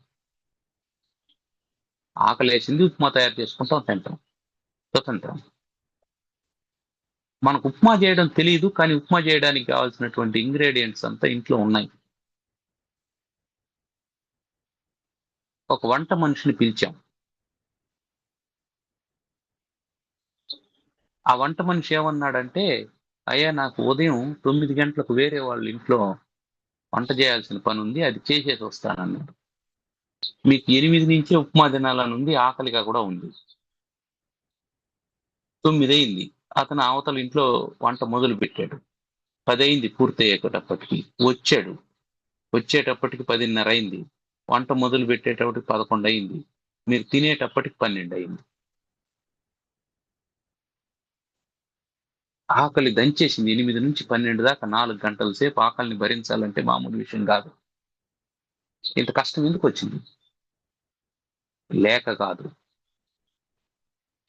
ఆకలేసింది ఉప్మా తయారు చేసుకుంటాం, తింటాం, స్వతంత్రం. మనకు ఉప్మా చేయడం తెలియదు, కానీ ఉప్మా చేయడానికి కావాల్సినటువంటి ఇంగ్రీడియంట్స్ అంతా ఇంట్లో ఉన్నాయి. ఒక వంట మనిషిని పిలిచాం, ఆ వంట మనిషి ఏమన్నాడంటే, అయ్యా నాకు ఉదయం 9 గంటలకు వేరే వాళ్ళ ఇంట్లో వంట చేయాల్సిన పని ఉంది, అది చేసేసి వస్తానన్నాడు. మీకు 8 నుంచి ఉప్మా తినాలని ఉంది, ఆకలిగా కూడా ఉంది. 9 అయింది, అతను అవతల ఇంట్లో వంట మొదలు పెట్టాడు. 10 అయింది పూర్తయ్యేటప్పటికి. వచ్చాడు, వచ్చేటప్పటికి 10:30 అయింది. వంట మొదలు పెట్టేటప్పటికి 11 అయింది. మీరు తినేటప్పటికి 12 అయింది. ఆకలి దంచేసింది. 8 నుంచి 12 దాకా 4 గంటల సేపు ఆకలిని భరించాలంటే మామూలు విషయం కాదు. ఇంత కష్టం ఎందుకు వచ్చింది? లేక కాదు,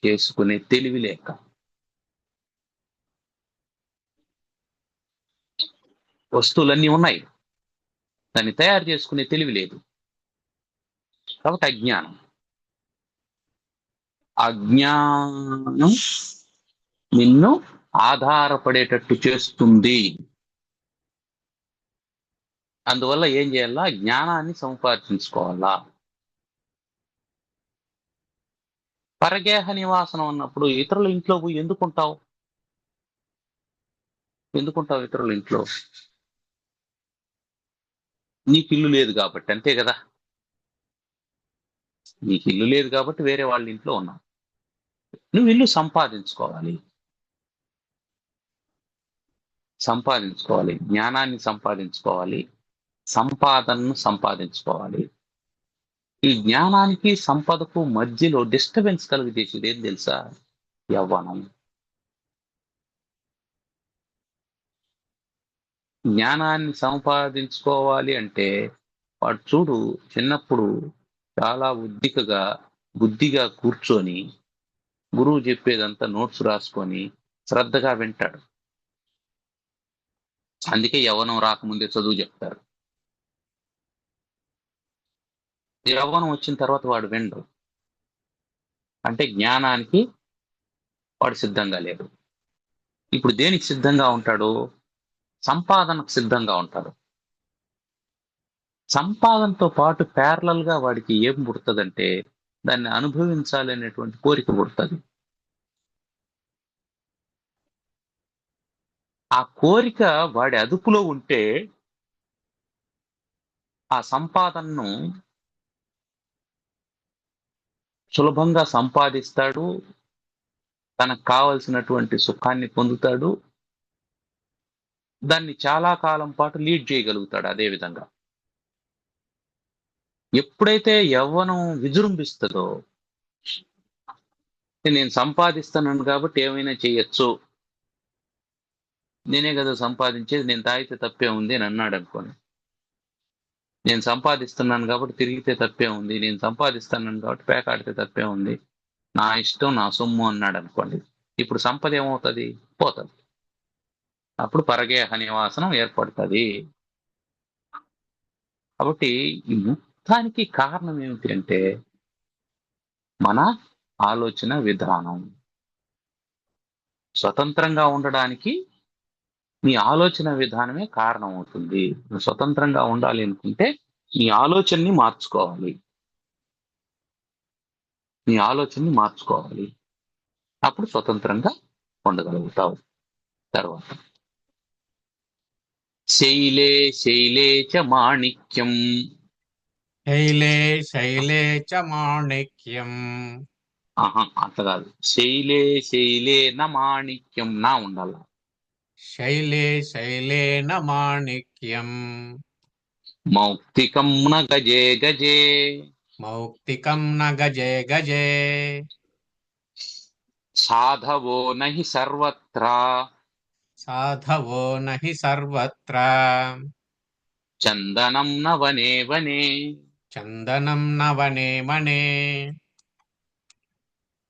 చేసుకునే తెలివి లేక. వస్తువులన్నీ ఉన్నాయి, దాన్ని తయారు చేసుకునే తెలివి లేదు. కాబట్టి అజ్ఞానం. అజ్ఞానం నిన్ను ఆధారపడేటట్టు చేస్తుంది. అందువల్ల ఏం చేయాలా? జ్ఞానాన్ని సంపాదించుకోవాలా. పరగేహ నివాసనం అన్నప్పుడు ఇతరుల ఇంట్లో పోయి ఎందుకుంటావు? ఎందుకుంటావు ఇతరుల ఇంట్లో? నీకు ఇల్లు లేదు కాబట్టి, అంతే కదా. నీకు ఇల్లు లేదు కాబట్టి వేరే వాళ్ళ ఇంట్లో ఉన్నావు. నువ్వు ఇల్లు సంపాదించుకోవాలి. సంపాదించుకోవాలి, జ్ఞానాన్ని సంపాదించుకోవాలి, సంపాదనను సంపాదించుకోవాలి. ఈ జ్ఞానానికి సంపదకు మధ్యలో డిస్టర్బెన్స్ కలుగజేసేది ఏం తెలుసా? యవ్వనం. జ్ఞానాన్ని సంపాదించుకోవాలి అంటే వాడు చూడు, చిన్నప్పుడు చాలా బుద్ధిగా కూర్చొని గురువు చెప్పేదంతా నోట్స్ రాసుకొని శ్రద్ధగా వింటాడు. అందుకే యవ్వనం రాకముందే చదువు చెప్తారు. యవ్వనం వచ్చిన తర్వాత వాడు వినడు. అంటే జ్ఞానానికి వాడు సిద్ధంగా లేడు. ఇప్పుడు దేనికి సిద్ధంగా ఉంటాడు? సంపాదనకు సిద్ధంగా ఉంటాడు. సంపాదనతో పాటు ప్యారలల్ గా వాడికి ఏం పుడుతుందంటే దాన్ని అనుభవించాలి అనేటువంటి కోరిక పుడుతుంది. ఆ కోరిక వాడి అదుపులో ఉంటే ఆ సంపాదనను సులభంగా సంపాదిస్తాడు, తనకు కావలసినటువంటి సుఖాన్ని పొందుతాడు, దాన్ని చాలా కాలం పాటు లీడ్ చేయగలుగుతాడు. అదే విధంగా ఎప్పుడైతే యవ్వనం విజృంభిస్తుందో, నేను సంపాదిస్తున్నాను కాబట్టి ఏమైనా చేయొచ్చు, నేనే కదా సంపాదించేది, నేను తాగితే తప్పే ఉంది అని అన్నాడు అనుకోండి. నేను సంపాదిస్తున్నాను కాబట్టి తిరిగితే తప్పే ఉంది, నేను సంపాదిస్తున్నాను కాబట్టి పేకాడితే తప్పే ఉంది, నా ఇష్టం నా సొమ్ము అన్నాడు అనుకోండి. ఇప్పుడు సంపద ఏమవుతుంది? పోతుంది. అప్పుడు పరగేహ నివాసనం ఏర్పడుతుంది. కాబట్టి ఈ మొత్తానికి కారణం ఏమిటి అంటే మన ఆలోచన విధానం. స్వతంత్రంగా ఉండడానికి నీ ఆలోచన విధానమే కారణం అవుతుంది. నువ్వు స్వతంత్రంగా ఉండాలి అనుకుంటే నీ ఆలోచనని మార్చుకోవాలి. నీ ఆలోచనని మార్చుకోవాలి, అప్పుడు స్వతంత్రంగా ఉండగలుగుతావు. తర్వాత శైలే శైలే చ మాణిక్యం. శైలే శైలే చ మాణిక్యం. ఆహా, అట్లా కాదు. శైలే శైలే న మాణిక్యం, నా ఉండాల. శైలే శైలేన మాణిక్యం. మౌక్తికం న గజే గజే. మౌక్తికం న గజే గజే. సాధవో నహి సర్వత్రా. సాధవో నహి సర్వత్ర. చందనం న వనే వనే. చందనం న వనే వనే.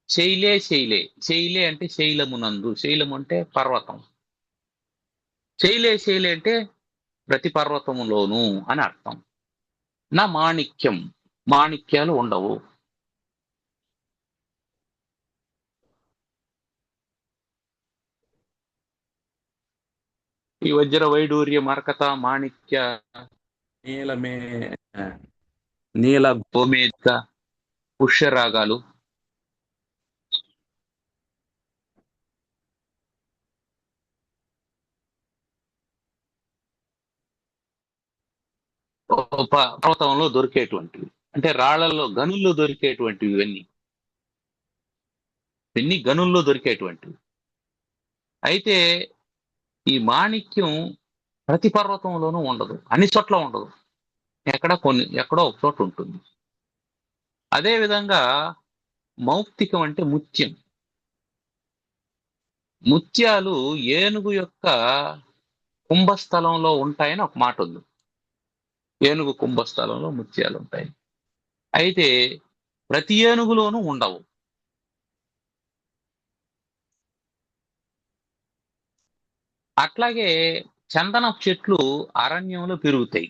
శైలే శైలే. శైలే అంటే శైలమునందు, శైలము అంటే పర్వతం. శైలే శైలే అంటే ప్రతి పర్వతములోను అని అర్థం. నా మాణిక్యం, మాణిక్యాలు ఉండవు. ఈ వజ్ర వైడూర్య మరకత మాణిక్య నీలమే నీల గోమేధిక పుష్యరాగాలు, పర్వతంలో దొరికేటువంటివి, అంటే రాళ్లలో గనుల్లో దొరికేటువంటివి ఇవన్నీ గనుల్లో దొరికేటువంటివి. అయితే ఈ మాణిక్యం ప్రతి పర్వతంలోనూ ఉండదు, అన్ని చోట్ల ఉండదు, ఎక్కడో ఒక చోట ఉంటుంది. అదే విధంగా మౌక్తికం అంటే ముత్యం. ముత్యాలు ఏనుగు యొక్క కుంభస్థలంలో ఉంటాయని ఒక మాట ఉంది. ఏనుగు కుంభస్థలంలో ముత్యాలు ఉంటాయి. అయితే ప్రతి ఏనుగులోనూ ఉండవు. అట్లాగే చందనపు చెట్లు అరణ్యంలో పెరుగుతాయి.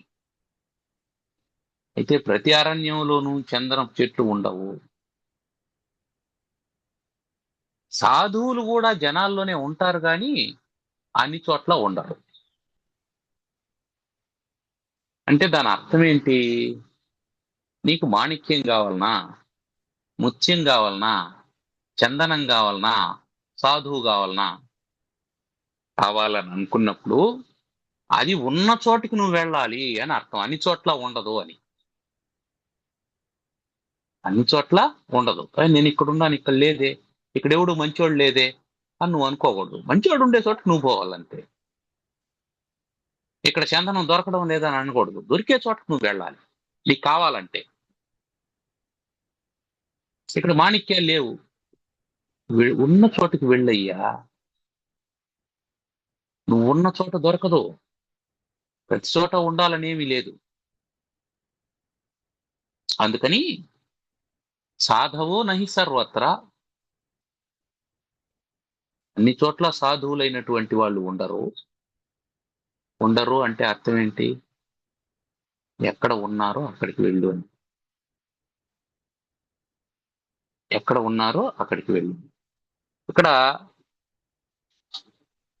అయితే ప్రతి అరణ్యంలోనూ చందనపు చెట్లు ఉండవు. సాధువులు కూడా జనాల్లోనే ఉంటారు కానీ అన్ని చోట్ల ఉండరు. అంటే దాని అర్థం ఏంటి? నీకు మాణిక్యం కావాలనా, ముత్యం కావాలనా, చందనం కావాలనా, సాధువు కావాలని అనుకున్నప్పుడు అది ఉన్న చోటికి నువ్వు వెళ్ళాలి అని అర్థం. అన్ని చోట్ల ఉండదు అని. అన్ని చోట్ల ఉండదు. నేను ఇక్కడున్నాను, ఇక్కడ లేదే, ఇక్కడ ఎవడు మంచోడు లేదే అని నువ్వు అనుకోకూడదు. మంచోడు ఉండే చోటకి నువ్వు పోవాలంతే. ఇక్కడ చందనం దొరకడం లేదని అనకూడదు. దొరికే చోటకు నువ్వు వెళ్ళాలి నీకు కావాలంటే. ఇక్కడ మాణిక్యాలు లేవు, ఉన్న చోటుకి వెళ్ళయ్యా. నువ్వు ఉన్న చోట దొరకదు, ప్రతి చోట ఉండాలనేమీ లేదు. అందుకని సాధవో నహి సర్వత్రా, అన్ని చోట్ల సాధువులైనటువంటి వాళ్ళు ఉండరు అంటే అర్థం ఏంటి? ఎక్కడ ఉన్నారో అక్కడికి వెళ్ళు అని. ఎక్కడ ఉన్నారో అక్కడికి వెళ్ళు. ఇక్కడ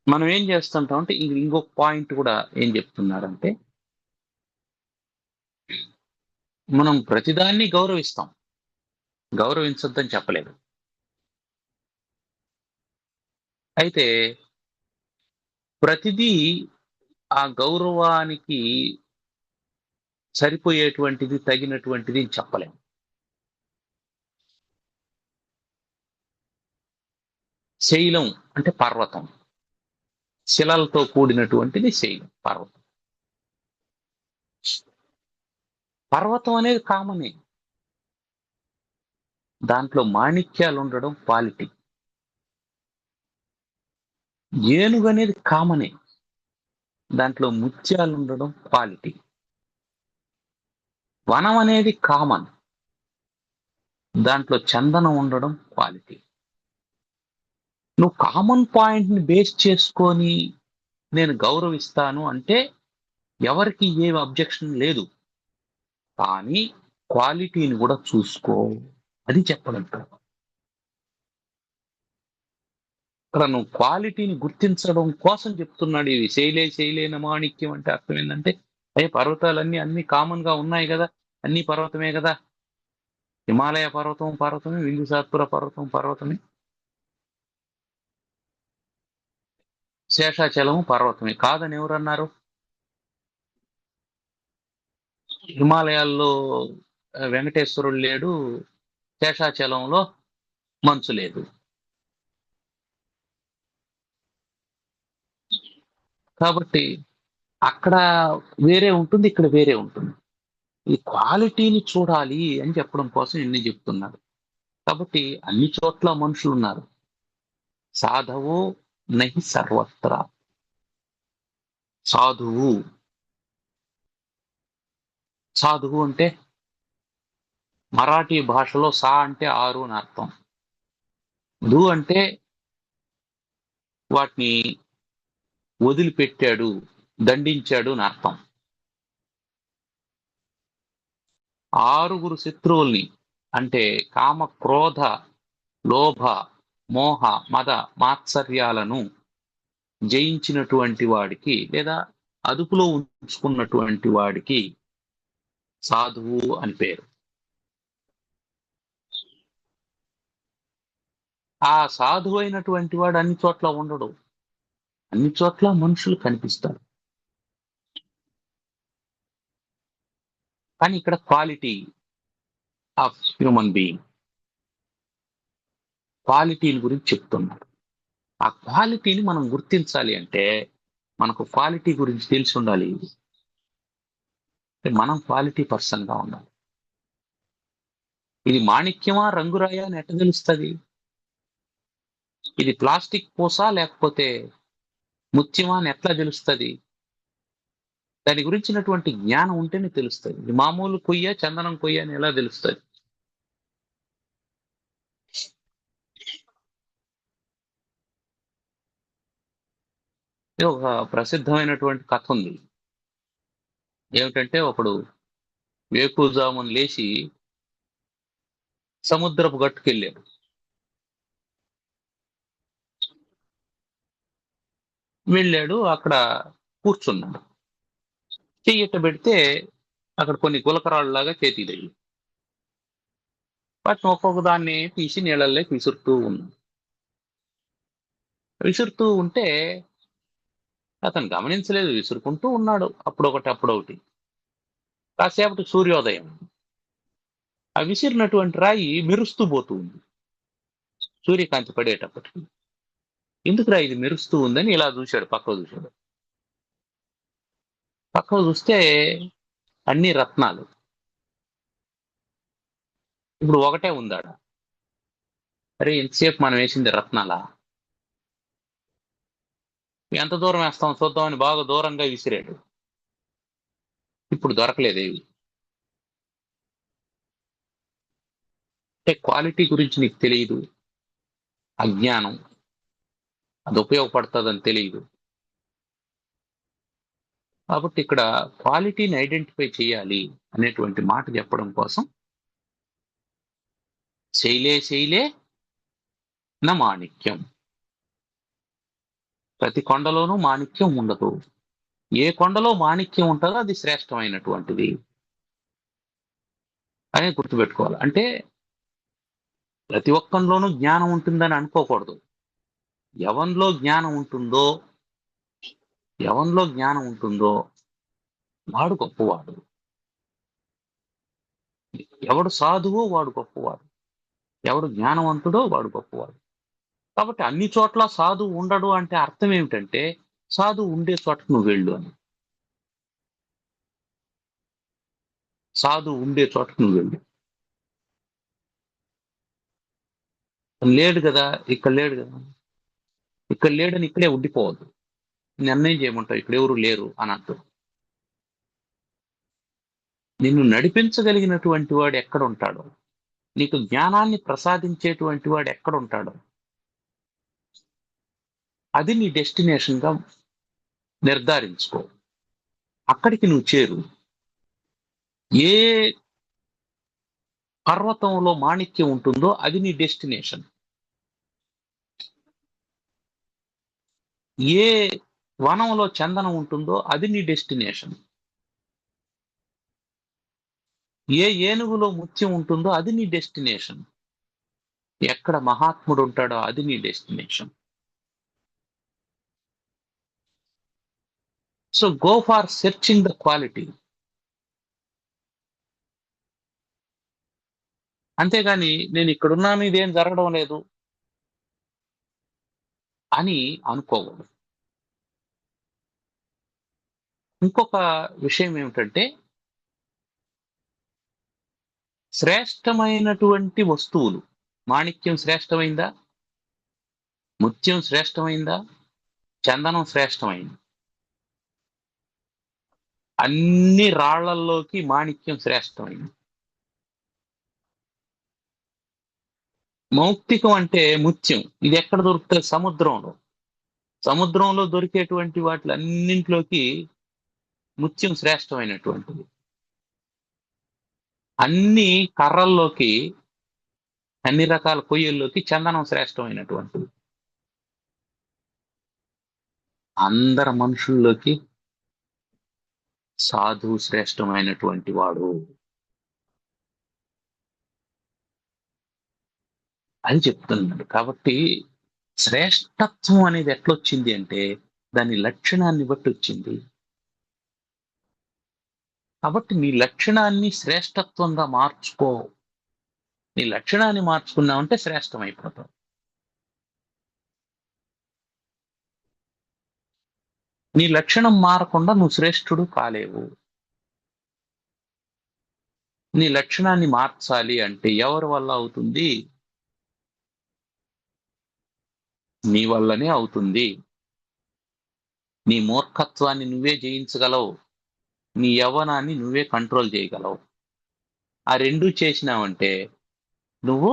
మనం ఏం చేస్తుంటాం అంటే ఇంకొక పాయింట్ కూడా ఏం చెప్తున్నారంటే, మనం ప్రతిదాన్ని గౌరవిస్తాం, గౌరవించొద్దని చెప్పలేదు. అయితే ప్రతిదీ ఆ గౌరవానికి సరిపోయేటువంటిది, తగినటువంటిది అని చెప్పలేము. శైలం అంటే పర్వతం, శిలలతో కూడినటువంటిది శైలం, పర్వతం. పర్వతం అనేది కామనే, దాంట్లో మాణిక్యాలు ఉండడం క్వాలిటీ. ఏనుగు అనేది కామనే, దాంట్లో ముత్యాలు ఉండడం క్వాలిటీ. వనం అనేది కామన్, దాంట్లో చందనం ఉండడం క్వాలిటీ. నువ్వు కామన్ పాయింట్ ని బేస్ చేసుకొని నేను గౌరవిస్తాను అంటే ఎవరికి ఏమి అబ్జెక్షన్ లేదు, కానీ క్వాలిటీని కూడా చూసుకో, అది చెప్పడం. ఇక్కడ నువ్వు క్వాలిటీని గుర్తించడం కోసం చెప్తున్నాడు. ఇవి శైలేన మాణిక్యం అంటే అర్థం ఏంటంటే, పర్వతాలన్నీ అన్ని కామన్ గా ఉన్నాయి కదా, అన్ని పర్వతమే కదా. హిమాలయ పర్వతమే, వింధ్యసాత్పుర పర్వతమే, శేషాచలము పర్వతమే కాదని ఎవరన్నారు? హిమాలయాల్లో వెంకటేశ్వరుడు లేడు, శేషాచలంలో మంచు లేదు. కాబట్టి అక్కడ వేరే ఉంటుంది, ఇక్కడ వేరే ఉంటుంది. ఈ క్వాలిటీని చూడాలి అని చెప్పడం కోసం ఎన్ని చెప్తున్నారు. కాబట్టి అన్ని చోట్ల మనుషులు ఉన్నారు. సాధవో నహి సర్వత్రా, సాధువు అంటే మరాఠీ భాషలో సా అంటే 6 అని అర్థం. ధు అంటే వాటిని వదిలిపెట్టాడు, దండించాడు అని అర్థం. 6 శత్రువుల్ని అంటే కామ, క్రోధ, లోభ, మోహ, మద, మాత్సర్యాలను జయించినటువంటి వాడికి లేదా అదుపులో ఉంచుకున్నటువంటి వాడికి సాధువు అని పేరు. ఆ సాధువు అయినటువంటి వాడు అన్ని చోట్ల ఉండడు, అన్ని చోట్ల మనుషులు కనిపిస్తారు. కానీ ఇక్కడ క్వాలిటీ ఆఫ్ హ్యూమన్ బీయింగ్, క్వాలిటీని గురించి చెప్తున్నాడు. ఆ క్వాలిటీని మనం గుర్తించాలి అంటే మనకు క్వాలిటీ గురించి తెలిసి ఉండాలి. మనం క్వాలిటీ పర్సన్ గా ఉండాలి. ఇది మాణిక్యమా రంగురాయ అని ఎట్ట తెలుస్తుంది? ఇది ప్లాస్టిక్ పూసా లేకపోతే ముత్యమా అని ఎట్లా తెలుస్తుంది? దాని గురించినటువంటి జ్ఞానం ఉంటేనే తెలుస్తుంది. ఇది మామూలు కొయ్య చందనం కొయ్య అని ఎలా తెలుస్తుంది? ఇది ఒక ప్రసిద్ధమైనటువంటి కథ ఉంది. ఏమిటంటే ఒకడు వేకువజామున లేచి సముద్రపు గట్టుకెళ్ళాడు. వెళ్ళాడు, అక్కడ కూర్చున్నాడు. చెయ్యట పెడితే అక్కడ కొన్ని గులకరాళ్ళలాగా చేతికి తగిలి వాటిని ఒక్కొక్క దాన్ని తీసి నీళ్ళల్లోకి విసురుతూ ఉన్నాడు. విసురుతూ ఉంటే అతను గమనించలేదు, విసురుకుంటూ ఉన్నాడు. అప్పుడొకటి అప్పుడొకటి. కాసేపటి సూర్యోదయం. ఆ విసిరినటువంటి రాయి మెరుస్తూ పోతూ ఉంది సూర్యకాంతి పడేటప్పటికి. ఎందుకురా ఇది మెరుస్తూ ఉందని ఇలా చూశాడు, పక్కకు చూశాడు. పక్కకు చూస్తే అన్ని రత్నాలు. ఇప్పుడు ఒకటే ఉందాడ. అరే ఎంతసేపు మనం వేసింది రత్నాలా? ఎంత దూరం వేస్తాం చూద్దామని బాగా దూరంగా విసిరాడు. ఇప్పుడు దొరకలేదేవి. అంటే క్వాలిటీ గురించి నీకు తెలియదు, అజ్ఞానం, అది ఉపయోగపడుతుందని తెలియదు. కాబట్టి ఇక్కడ క్వాలిటీని ఐడెంటిఫై చేయాలి అనేటువంటి మాట చెప్పడం కోసం శైలే శైలే నా మాణిక్యం. ప్రతి కొండలోనూ మాణిక్యం ఉండదు. ఏ కొండలో మాణిక్యం ఉంటుందో అది శ్రేష్టమైనటువంటిది అని గుర్తుపెట్టుకోవాలి. అంటే ప్రతి ఒక్కరిలోనూ జ్ఞానం ఉంటుందని అనుకోకూడదు. ఎవరిలో జ్ఞానం ఉంటుందో వాడు గొప్పవాడు. ఎవడు సాధువో వాడు గొప్పవాడు, ఎవడు జ్ఞానవంతుడో వాడు గొప్పవాడు. కాబట్టి అన్ని చోట్ల సాధువు ఉండడు అంటే అర్థం ఏమిటంటే సాధువు ఉండే చోటకు నువ్వు వెళ్ళు అని. సాధువు ఉండే చోటకు నువ్వు వెళ్ళు. లేడు కదా, ఇక్కడ లేడు కదా, ఇక్కడ లేడని ఇక్కడే ఉండిపోవద్దు. నిర్ణయం చేయమంటావు ఇక్కడ ఎవరు లేరు అని అంటారు. నిన్ను నడిపించగలిగినటువంటి వాడు ఎక్కడ ఉంటాడో, నీకు జ్ఞానాన్ని ప్రసాదించేటువంటి వాడు ఎక్కడ ఉంటాడో అది నీ డెస్టినేషన్ గా నిర్ధారించుకో. అక్కడికి నువ్వు చేరు. ఏ పర్వతంలో మాణిక్యం ఉంటుందో అది నీ డెస్టినేషన్. ఏ వనంలో చందనం ఉంటుందో అది నీ డెస్టినేషన్. ఏ ఏనుగులో ముత్యం ఉంటుందో అది నీ డెస్టినేషన్. ఎక్కడ మహాత్ముడు ఉంటాడో అది నీ destination. So go far searching the quality. అంతేగాని నేను ఇక్కడున్నాను ఇదేం జరగడం లేదు అని అనుకోకూడదు. ఇంకొక విషయం ఏమిటంటే శ్రేష్టమైనటువంటి వస్తువులు, మాణిక్యం శ్రేష్టమైందా, ముత్యం శ్రేష్టమైందా, చందనం శ్రేష్టమైంది. అన్ని రాళ్లల్లోకి మాణిక్యం శ్రేష్టమైంది. మౌక్తికం అంటే ముత్యం. ఇది ఎక్కడ దొరుకుతుంది? సముద్రంలో. సముద్రంలో దొరికేటువంటి వాటిలన్నింటిలోకి ముత్యం శ్రేష్టమైనటువంటిది. అన్ని కర్రల్లోకి, అన్ని రకాల కొయ్యల్లోకి చందనం శ్రేష్టమైనటువంటిది. అందరు మనుషుల్లోకి సాధువు శ్రేష్టమైనటువంటి వాడు అని చెప్తున్నాడు. కాబట్టి శ్రేష్టత్వం అనేది ఎట్లొచ్చింది అంటే దాని లక్షణాన్ని బట్టి వచ్చింది. కాబట్టి నీ లక్షణాన్ని శ్రేష్టత్వంగా మార్చుకో. నీ లక్షణాన్ని మార్చుకున్నావంటే శ్రేష్టం అయిపోతావు. నీ లక్షణం మారకుండా నువ్వు శ్రేష్ఠుడు కాలేవు. నీ లక్షణాన్ని మార్చాలి అంటే ఎవరి వల్ల అవుతుంది? నీ వల్లనే అవుతుంది. నీ మూర్ఖత్వాన్ని నువ్వే జయించగలవు. నీ యవ్వనాన్ని నువ్వే కంట్రోల్ చేయగలవు. ఆ రెండూ చేసినావంటే నువ్వు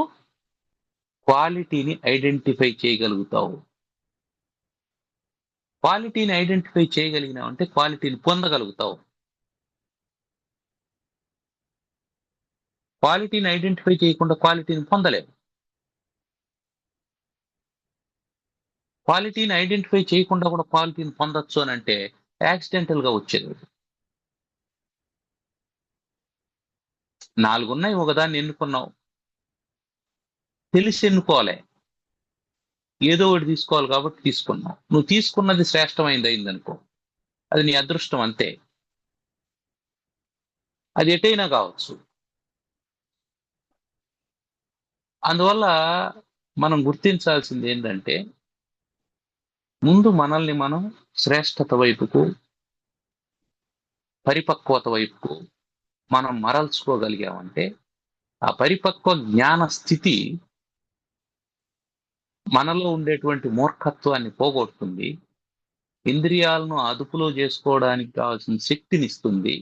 క్వాలిటీని ఐడెంటిఫై చేయగలుగుతావు. క్వాలిటీని ఐడెంటిఫై చేయగలిగినావంటే క్వాలిటీని పొందగలుగుతావు. క్వాలిటీని ఐడెంటిఫై చేయకుండా క్వాలిటీని పొందలేవు. క్వాలిటీని ఐడెంటిఫై చేయకుండా కూడా క్వాలిటీని పొందొచ్చు అని అంటే యాక్సిడెంటల్ గా వచ్చేది. 4 ఉన్నాయి, ఒకదాన్ని ఎన్నుకున్నావు. తెలిసి ఎన్నుకోవాలి. ఏదో ఒకటి తీసుకోవాలి కాబట్టి తీసుకున్నావు. నువ్వు తీసుకున్నది శ్రేష్టమైంది అయిందనుకో, అది నీ అదృష్టం అంతే. అది ఎటైనా కావచ్చు. అందువల్ల మనం గుర్తించాల్సింది ఏంటంటే, ముందు మనల్ని మనం శ్రేష్టత వైపుకు, పరిపక్వత వైపుకు మనం మరల్చుకోగలిగామంటే ఆ పరిపక్వ జ్ఞాన స్థితి మనలో ఉండేటువంటి మూర్ఖత్వాన్ని పోగొడుతుంది. ఇంద్రియాలను అదుపులో చేసుకోవడానికి కావాల్సిన శక్తినిస్తుంది.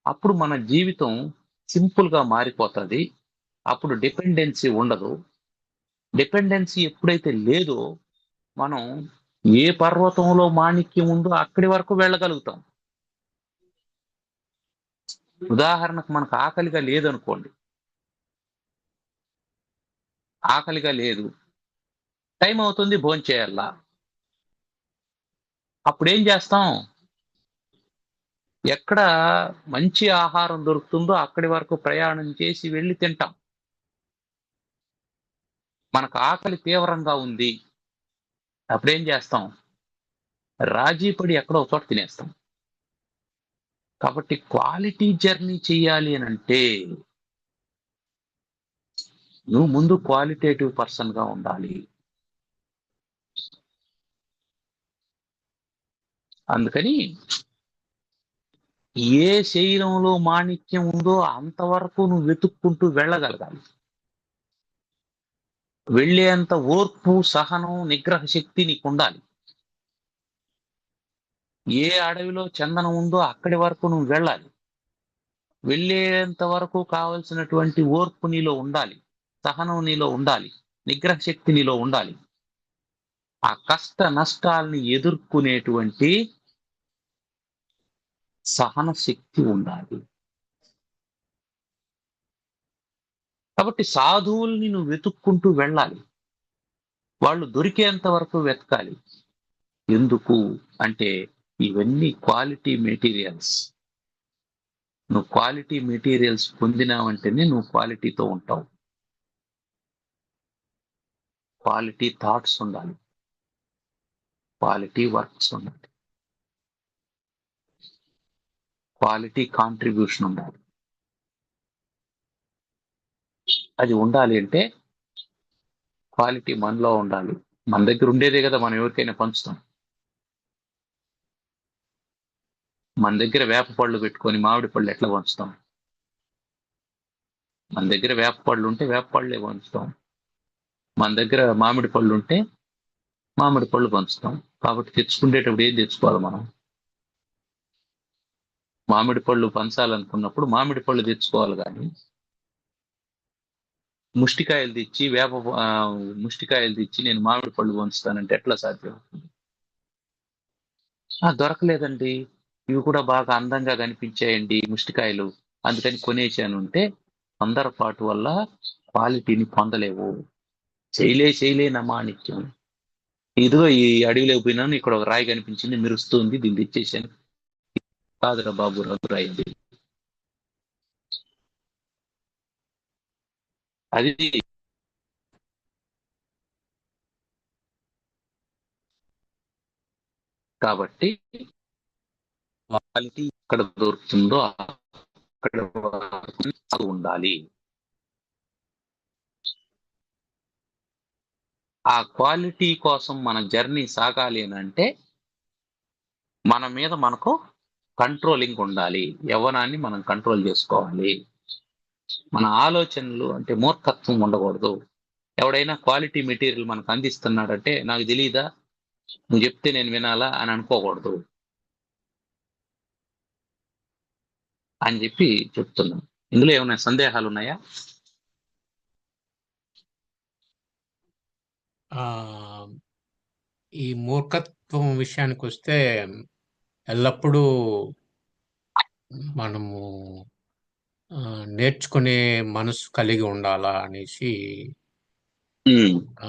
అప్పుడు మన జీవితం సింపుల్ గా మారిపోతుంది. అప్పుడు డిపెండెన్సీ ఉండదు. డిపెండెన్సీ ఎప్పుడైతే లేదో మనం ఏ పర్వతంలో మాణిక్యం ఉందో అక్కడి వరకు వెళ్ళగలుగుతాం. ఉదాహరణకు మనకు ఆకలిగా లేదనుకోండి, ఆకలిగా లేదు, టైం అవుతుంది, భోంచేయాలా. అప్పుడేం చేస్తాం? ఎక్కడ మంచి ఆహారం దొరుకుతుందో అక్కడి వరకు ప్రయాణం చేసి వెళ్ళి తింటాం. మనకు ఆకలి తీవ్రంగా ఉంది, అప్పుడేం చేస్తాం? రాజీ పడి ఎక్కడో ఒక చోట తినేస్తాం. కాబట్టి క్వాలిటీ జర్నీ చెయ్యాలి అని అంటే నువ్వు ముందు క్వాలిటేటివ్ పర్సన్ గా ఉండాలి. అందుకని ఏ శరీరంలో మాణిక్యం ఉందో అంతవరకు నువ్వు వెతుక్కుంటూ వెళ్ళగలగాలి. వెళ్ళేంత ఓర్పు, సహనం, నిగ్రహ శక్తి నీకు ఉండాలి. ఏ అడవిలో చందనం ఉందో అక్కడి వరకు నువ్వు వెళ్ళాలి. వెళ్ళేంత వరకు కావలసినటువంటి ఓర్పు నీలో ఉండాలి, సహనం నీలో ఉండాలి, నిగ్రహ శక్తి నీలో ఉండాలి. ఆ కష్ట నష్టాలని ఎదుర్కొనేటువంటి సహన శక్తి ఉండాలి. కాబట్టి సాధువుల్ని నువ్వు వెతుక్కుంటూ వెళ్ళాలి. వాళ్ళు దొరికేంత వరకు వెతకాలి. ఎందుకు అంటే ఇవన్నీ క్వాలిటీ మెటీరియల్స్. నువ్వు క్వాలిటీ మెటీరియల్స్ పొందినావంటేనే నువ్వు క్వాలిటీతో ఉంటావు. క్వాలిటీ థాట్స్ ఉండాలి, క్వాలిటీ వర్క్స్ ఉండాలి, క్వాలిటీ కాంట్రిబ్యూషన్ ఉండాలి. అది ఉండాలి అంటే క్వాలిటీ మనలో ఉండాలి. మన దగ్గర ఉండేదే కదా మనం ఎవరికైనా పంచుతాం. మన దగ్గర వేప పళ్ళు పెట్టుకొని మామిడి పళ్ళు ఎట్లా పంచుతాం? మన దగ్గర వేప పళ్ళు ఉంటే వేప పళ్ళే పంచుతాం. మన దగ్గర మామిడి పళ్ళు ఉంటే మామిడి పళ్ళు పంచుతాం. కాబట్టి తెచ్చుకునేటప్పుడు ఏం తెచ్చుకోవాలి మనం? మామిడి పళ్ళు పంచాలనుకున్నప్పుడు మామిడి పళ్ళు తెచ్చుకోవాలి, కానీ ముష్టికాయలు తెచ్చి ముష్టికాయలు తెచ్చి నేను మామిడి పళ్ళు పంచుతానంటే ఎట్లా సాధ్యం? దొరకలేదండి, ఇవి కూడా బాగా అందంగా కనిపించాయండి ముష్టికాయలు, అందుకని కొనేసాను అంటే తొందరపాటు వల్ల క్వాలిటీని పొందలేవు. చేయలే నమాణిక్యం. ఇదిగో ఈ అడవిలోకి పోయినాను, ఇక్కడ ఒక రాయి కనిపించింది, మెరుస్తుంది, దీన్ని తెచ్చేసాను. కాదురా బాబు, రాయి అది. కాబట్టి క్వాలిటీ ఎక్కడ దొరుకుతుందో అక్కడ వరకు ఉండాలి. ఆ క్వాలిటీ కోసం మన జర్నీ సాగాలి అని అంటే మన మీద మనకు కంట్రోలింగ్ ఉండాలి. యవ్వనాన్ని మనం కంట్రోల్ చేసుకోవాలి. మన ఆలోచనలు అంటే మూర్ఖత్వం ఉండకూడదు. ఎవడైనా క్వాలిటీ మెటీరియల్ మనకు అందిస్తున్నాడంటే నాకు తెలియదా, నువ్వు చెప్తే నేను వినాలా అని అనుకోకూడదు అని చెప్పి చెప్తున్నాను. ఇందులో ఏమైనా సందేహాలు ఉన్నాయా? ఆ ఈ మూర్ఖత్వం విషయానికి వస్తే ఎల్లప్పుడూ మనము నేర్చుకునే మనసు కలిగి ఉండాలా అనేసి ఉమ్, ఆ,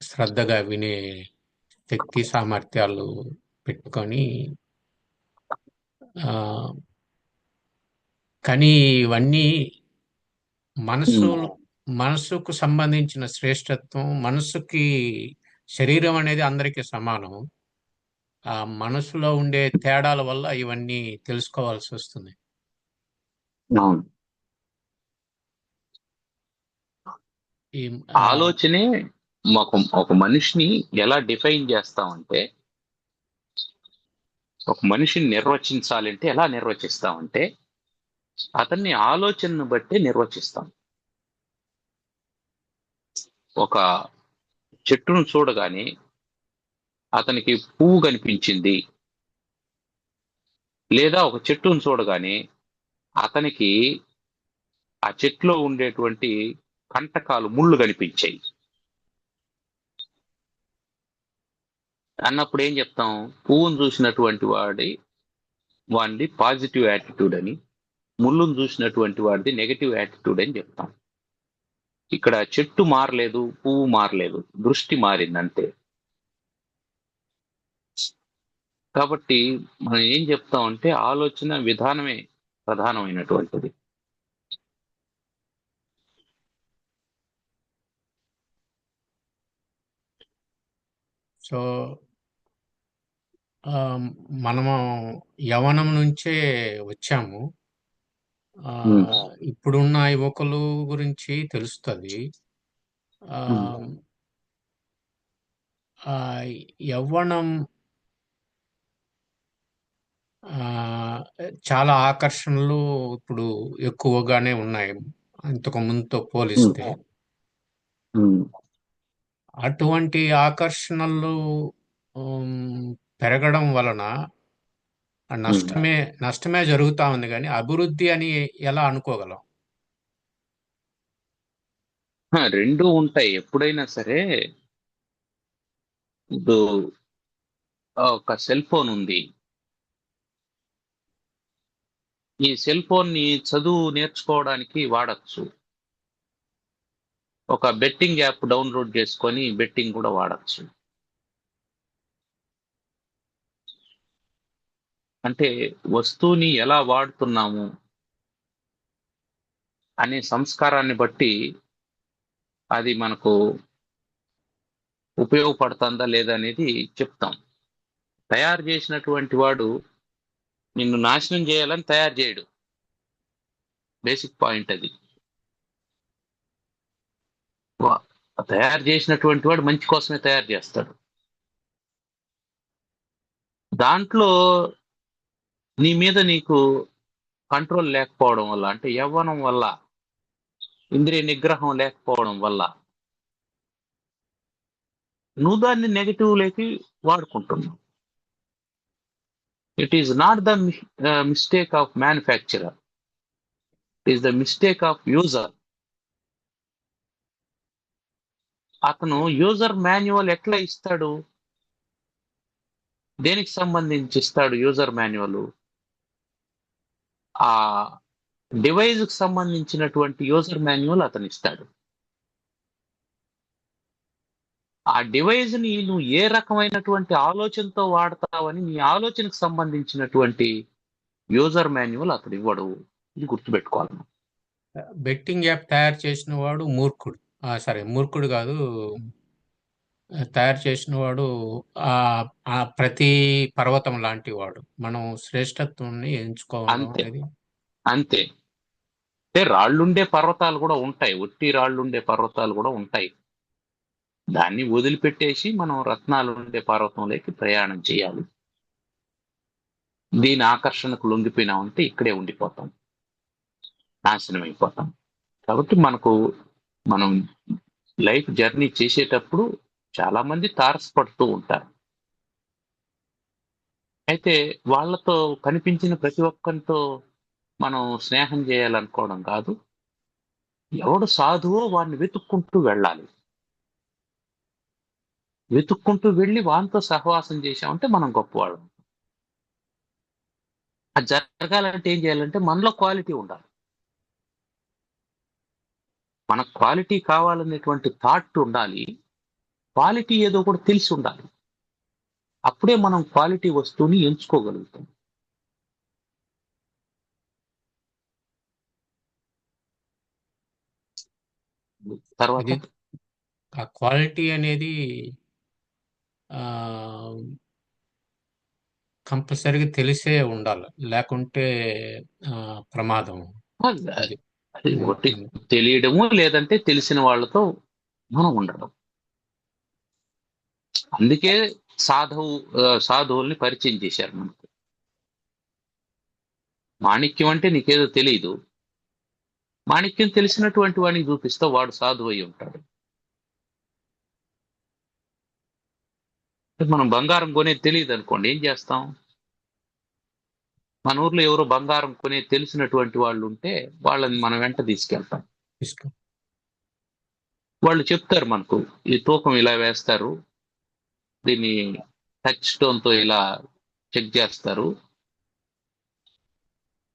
శ్రద్ధగా వినే శక్తి సామర్థ్యాలు పెట్టుకొని ఆ, కానీ ఇవన్నీ మనసు ఉమ్. మనసుకు సంబంధించిన శ్రేష్టత్వం, మనసుకి శరీరం అనేది అందరికీ సమానం. ఆ మనసులో ఉండే తేడాల వల్ల ఇవన్నీ తెలుసుకోవాల్సి వస్తుంది. అవును. ఈ ఆలోచనే ఒక మనిషిని ఎలా డిఫైన్ చేస్తామంటే, ఒక మనిషిని నిర్వచించాలంటే ఎలా నిర్వచిస్తామంటే అతన్ని ఆలోచనను బట్టి నిర్వచిస్తాం. ఒక చెట్టును చూడగానే అతనికి పువ్వు కనిపించింది, లేదా ఒక చెట్టును చూడగానే అతనికి ఆ చెట్టులో ఉండేటువంటి కంటకాలు, ముళ్ళు కనిపించాయి అన్నప్పుడు ఏం చెప్తాం? పువ్వును చూసినటువంటి వాడిది పాజిటివ్ యాటిట్యూడ్ అని, ముళ్ళును చూసినటువంటి వాడిది నెగటివ్ యాటిట్యూడ్ అని చెప్తాం. ఇక్కడ చెట్టు మారలేదు, పువ్వు మారలేదు, దృష్టి మారింది అంతే. కాబట్టి మనం ఏం చెప్తామంటే ఆలోచన విధానమే ప్రధానమైనటువంటిది. సో ఆ, మనము యవనం నుంచే వచ్చాము. ఆ, ఉమ్, ఇప్పుడున్న యువకులు గురించి తెలుస్తుంది. ఆ, ఉమ్, ఆ, యవ్వనం ఆ, చాలా ఆకర్షణలు ఇప్పుడు ఎక్కువగానే ఉన్నాయి ఇంతకు ముందుతో ఉమ్, పోలిస్తే. ఉమ్, అటువంటి ఆకర్షణలు ఉమ్, పెరగడం వలన ఉమ్. నష్టమే జరుగుతా ఉంది, కానీ అభివృద్ధి అని ఎలా అనుకోగలం? రెండూ ఉంటాయి ఎప్పుడైనా సరే. ఇప్పుడు ఒక సెల్ ఫోన్ ఉంది. ఈ సెల్ ఫోన్ ని చదువు నేర్చుకోవడానికి వాడచ్చు. ఒక బెట్టింగ్ యాప్ డౌన్లోడ్ చేసుకొని బెట్టింగ్ కూడా వాడచ్చు. అంటే వస్తువుని ఎలా వాడుతున్నాము అనే సంస్కారాన్ని బట్టి అది మనకు ఉపయోగపడుతుందా లేదా అనేది చెప్తాం. తయారు చేసినటువంటి వాడు నిన్ను నాశనం చేయాలని తయారు చేయడు. బేసిక్ పాయింట్ అది. వా- తయారు చేసినటువంటి వాడు మంచి కోసమే తయారు చేస్తాడు. దాంట్లో నీ మీద నీకు కంట్రోల్ లేకపోవడం వల్ల, అంటే యవ్వనం వల్ల, ఇంద్రియ నిగ్రహం లేకపోవడం వల్ల నువ్వు దాన్ని నెగిటివ్ లేకి వాడుకుంటున్నావు. It is not the mistake of manufacturer, it is the mistake of user. అతను యూజర్ మాన్యువల్ ఎట్లా ఇస్తాడు? దేనికి సంబంధించి ఇస్తాడు యూజర్ మాన్యువల్? ఆ డివైజ్ కు సంబంధించినటువంటి యూజర్ మాన్యువల్ అతను ఇస్తాడు. ఆ డివైజ్ ని నువ్వు ఏ రకమైనటువంటి ఆలోచనతో వాడతావని నీ ఆలోచనకు సంబంధించినటువంటి యూజర్ మాన్యువల్ అతడు ఇవ్వడు. ఇది గుర్తుపెట్టుకోవాలి. బెట్టింగ్ యాప్ తయారు చేసిన వాడు మూర్ఖుడు. సరే, మూర్ఖుడు కాదు, తయారు చేసిన వాడు ఆ ఆ ప్రతి పర్వతం లాంటి వాడు. మనం శ్రేష్టత్వాన్ని ఎంచుకోవడం అంతే అనేది అంతే. అంటే రాళ్ళుండే పర్వతాలు కూడా ఉంటాయి, ఒట్టి రాళ్ళుండే పర్వతాలు కూడా ఉంటాయి. దాన్ని వదిలిపెట్టేసి మనం రత్నాలు ఉండే పర్వతంలోకి ప్రయాణం చేయాలి. దీని ఆకర్షణకు లొంగిపోయినామంటే ఇక్కడే ఉండిపోతాం, నాశనం అయిపోతాం. కాబట్టి మనం లైఫ్ జర్నీ చేసేటప్పుడు చాలా మంది తారసపడుతూ ఉంటారు. అయితే వాళ్ళతో కనిపించిన ప్రతి ఒక్కరితో మనం స్నేహం చేయాలనుకోవడం కాదు. ఎవడు సాధువో వాడిని వెతుక్కుంటూ వెళ్ళాలి. వెతుక్కుంటూ వెళ్ళి వానితో సహవాసం చేశామంటే మనం గొప్పవాళ్ళం. అది జరగాలంటే ఏం చేయాలంటే మనలో క్వాలిటీ ఉండాలి. మన క్వాలిటీ కావాలనేటువంటి థాట్ ఉండాలి. క్వాలిటీ ఏదో కూడా తెలిసి ఉండాలి. అప్పుడే మనం క్వాలిటీ వస్తువుని ఎంచుకోగలుగుతాం. తర్వాత అది ఆ క్వాలిటీ అనేది ఆ కంపల్సరీగా తెలిసే ఉండాలి. లేకుంటే ఆ ప్రమాదం. అది అది ఉమ్, ఒకటి ఉమ్. తెలియడము, లేదంటే తెలిసిన వాళ్ళతో మనం ఉండడం. అందుకే సాధువుల్ని పరిచయం చేశారు మనకు. మాణిక్యం అంటే నీకేదో తెలియదు, మాణిక్యం తెలిసినటువంటి వాడిని చూపిస్తే వాడు సాధువు అయి ఉంటాడు. మనం బంగారం కొనేది తెలియదు అనుకోండి, ఏం చేస్తాం? మన ఊర్లో ఎవరో బంగారం కొనేది తెలిసినటువంటి వాళ్ళు ఉంటే వాళ్ళని మనం వెంట తీసుకెళ్తాం. తీసుకో. వాళ్ళు చెప్తారు మనకు, ఈ తూకం ఇలా వేస్తారు, దీన్ని టచ్ స్టోన్ తో ఇలా చెక్ చేస్తారు,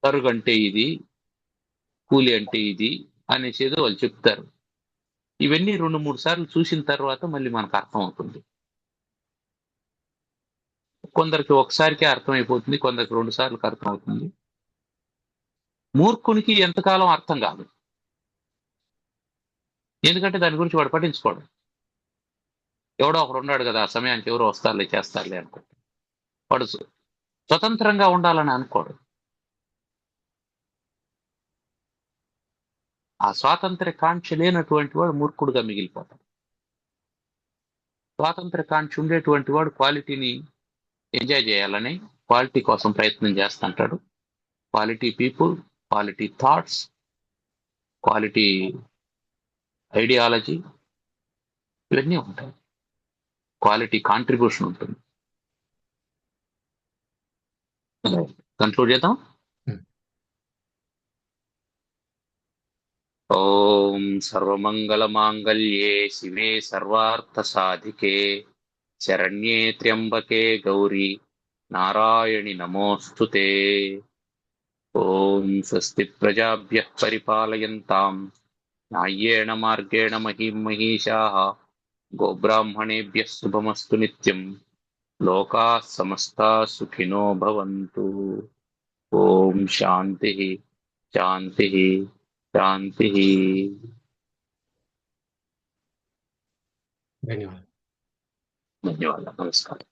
తరుగు అంటే ఇది, కూలి అంటే ఇది అనేసి ఏదో వాళ్ళు చెప్తారు. ఇవన్నీ 2-3 సార్లు చూసిన తర్వాత మళ్ళీ మనకు అర్థం అవుతుంది. కొందరికి ఒకసారికే అర్థమైపోతుంది, కొందరికి 2 సార్లకు అర్థం అవుతుంది. మూర్ఖునికి ఎంతకాలం అర్థం కాదు, ఎందుకంటే దాని గురించి వాడు పట్టించుకోడు. ఎవడో ఒకడు ఉన్నాడు కదా, ఆ సమయానికి ఎవరో వస్తారులే చేస్తారులే అనుకుంటాడు. వాడు స్వతంత్రంగా ఉండాలని అనుకోడు. ఆ స్వాతంత్ర కాంక్ష లేనటువంటి వాడు మూర్ఖుడుగా మిగిలిపోతాడు. స్వాతంత్ర కాంక్ష ఉండేటువంటి వాడు క్వాలిటీని ఎంజాయ్ చేయాలని క్వాలిటీ కోసం ప్రయత్నం చేస్తుంటాడు. Quality people, quality thoughts, quality ideology, ఇవన్నీ ఉంటాయి. క్వాలిటీ కాంట్రిబ్యూషన్ ఉంటుంది. కన్క్లూడ్ చేద్దాం. ఉమ్. ఓం సర్వమంగళమాంగళ్యే శివే సర్వార్థ సాధికే శరణ్యే త్ర్యంబకే గౌరీ నారాయణి నమోస్తుతే. ఓం స్వస్తి ప్రజాభ్యః పరిపాలయంతాం న్యాయేణ మార్గేణ మహీం మహీషాః గోబ్రాహ్మణేభ్యः శుభమస్తు నిత్యం. లోకాः సమస్తాः సుఖినో భవంతు. ఓం శాంతి శాంతి శాంతి. ధన్యవాదాలు. ధన్యవాదాలు. నమస్కారం.